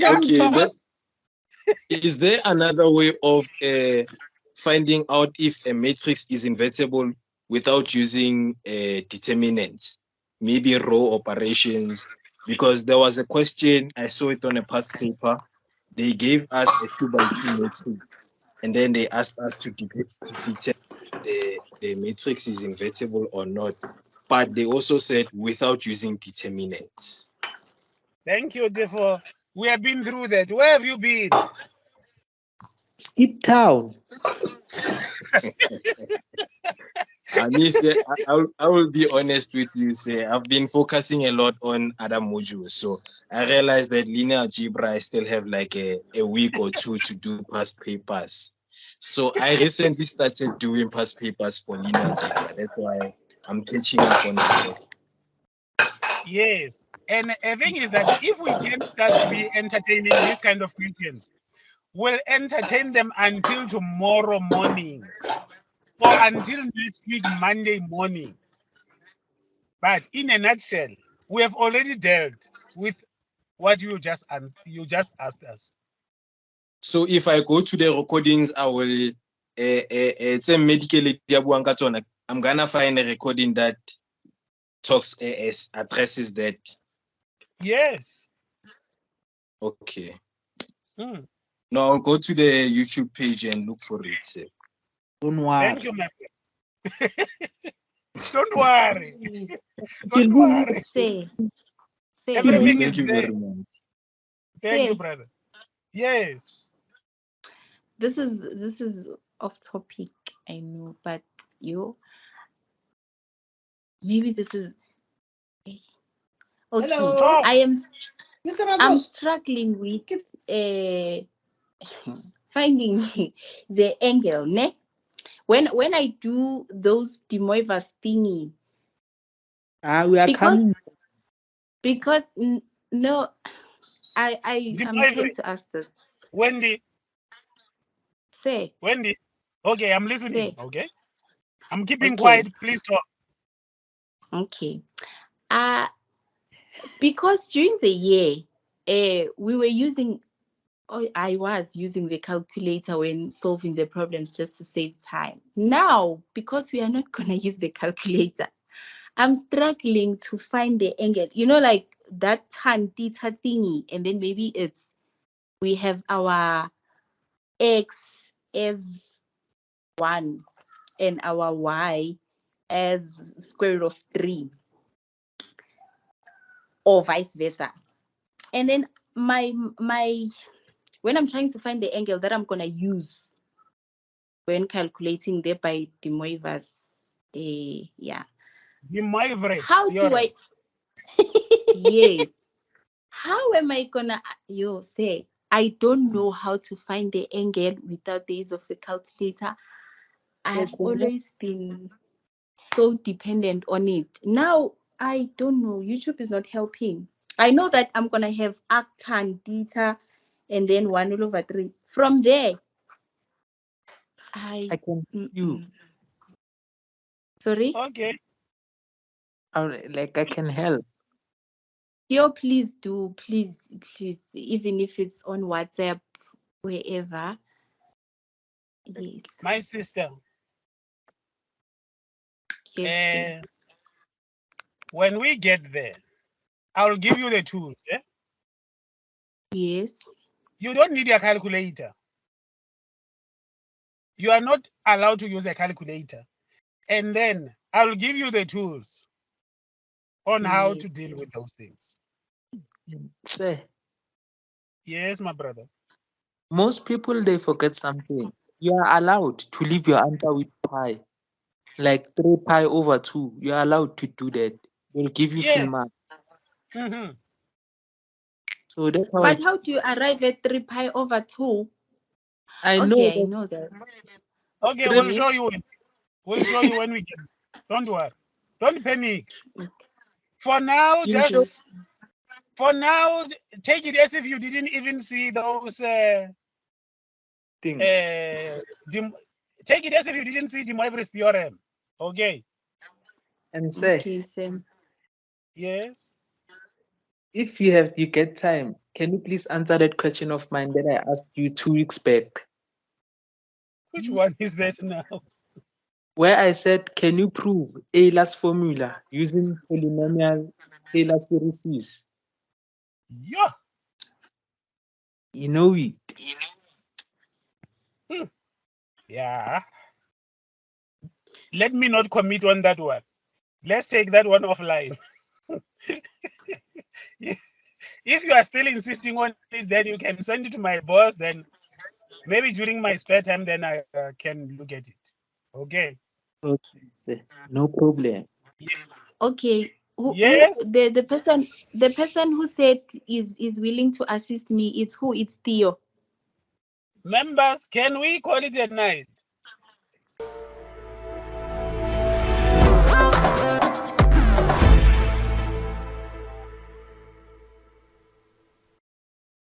okay. Is there another way of finding out if a matrix is invertible without using determinants, maybe row operations? Because there was a question, I saw it on a past paper. They gave us a 2x2 matrix, and then they asked us to determine if the matrix is invertible or not. But they also said without using determinants. Thank you, Defo. We have been through that. Where have you been? Skip Town. I will be honest with you, say I've been focusing a lot on other modules. So I realized that linear algebra, I still have like a week or two to do past papers. So I recently started doing past papers for linear algebra. That's why I'm teaching up on it. Yes, and the thing is that if we can start to be entertaining these kind of questions, we'll entertain them until tomorrow morning or until next week, Monday morning. But in a nutshell, we have already dealt with what you just asked us. So if I go to the recordings, I will it's a medical. I'm gonna find a recording that talks addresses that. Yes. Okay. Now I'll go to the YouTube page and look for it. Sir. Don't worry. Thank you, my friend. Don't worry. Don't worry. Say. Everything Thank is you there. very much. Thank you, brother. Yes. This is off topic, I know, but maybe this is okay. Hello. I'm struggling with finding the angle, ne? When I do those de Moivre's thingy. We are coming. Because no, I'm trying to ask this. Wendy. Say. Wendy. Okay, I'm listening. Say. Okay. I'm keeping quiet. Please talk. Okay. Because during the year, we were using, I was using the calculator when solving the problems just to save time. Now, because we are not going to use the calculator, I'm struggling to find the angle. You know, like that tan theta thingy, and then maybe we have our x as 1 and our y as square root of 3, or vice versa. And then when I'm trying to find the angle that I'm gonna use when calculating there by De Moivre's, yeah. De Moivre's How theorem. do I? Yes. How am I gonna say? I don't know how to find the angle without the use of the calculator. I've always been so dependent on it. Now I don't know. YouTube is not helping. I know that I'm gonna have arctan theta and then 1/3. From there, I can you. Sorry? Okay. Like I can help. Yo, please do, please, even if it's on WhatsApp, wherever. Yes. My sister. Yes. When we get there, I'll give you the tools. Yes. You don't need a calculator. You are not allowed to use a calculator. And then I'll give you the tools on how to deal with those things. Say. Yes, my brother. Most people, they forget something. You are allowed to leave your answer with pi. Like 3 pi over 2. You are allowed to do that. They'll give you full mark. So that's how. But how do you arrive at 3 pi over 2? I know that. Okay, we'll show you. We'll show you when we get. Don't worry. Don't panic. For now, take it as if you didn't even see those things. Take it as if you didn't see De Moivre's theorem. Okay. And say. Okay, Sam. Yes. If you get time, can you please answer that question of mine that I asked you 2 weeks back? Which one is that now? Where I said, can you prove Euler's formula using polynomial Taylor series? Yeah. You know it. Yeah. Let me not commit on that one. Let's take that one offline. If you are still insisting on it, then you can send it to my boss. Then maybe during my spare time, then I can look at it. Okay. Okay. No problem. Okay. Yes. The person who said is willing to assist me, it's who? It's Theo. Members, can we call it a night?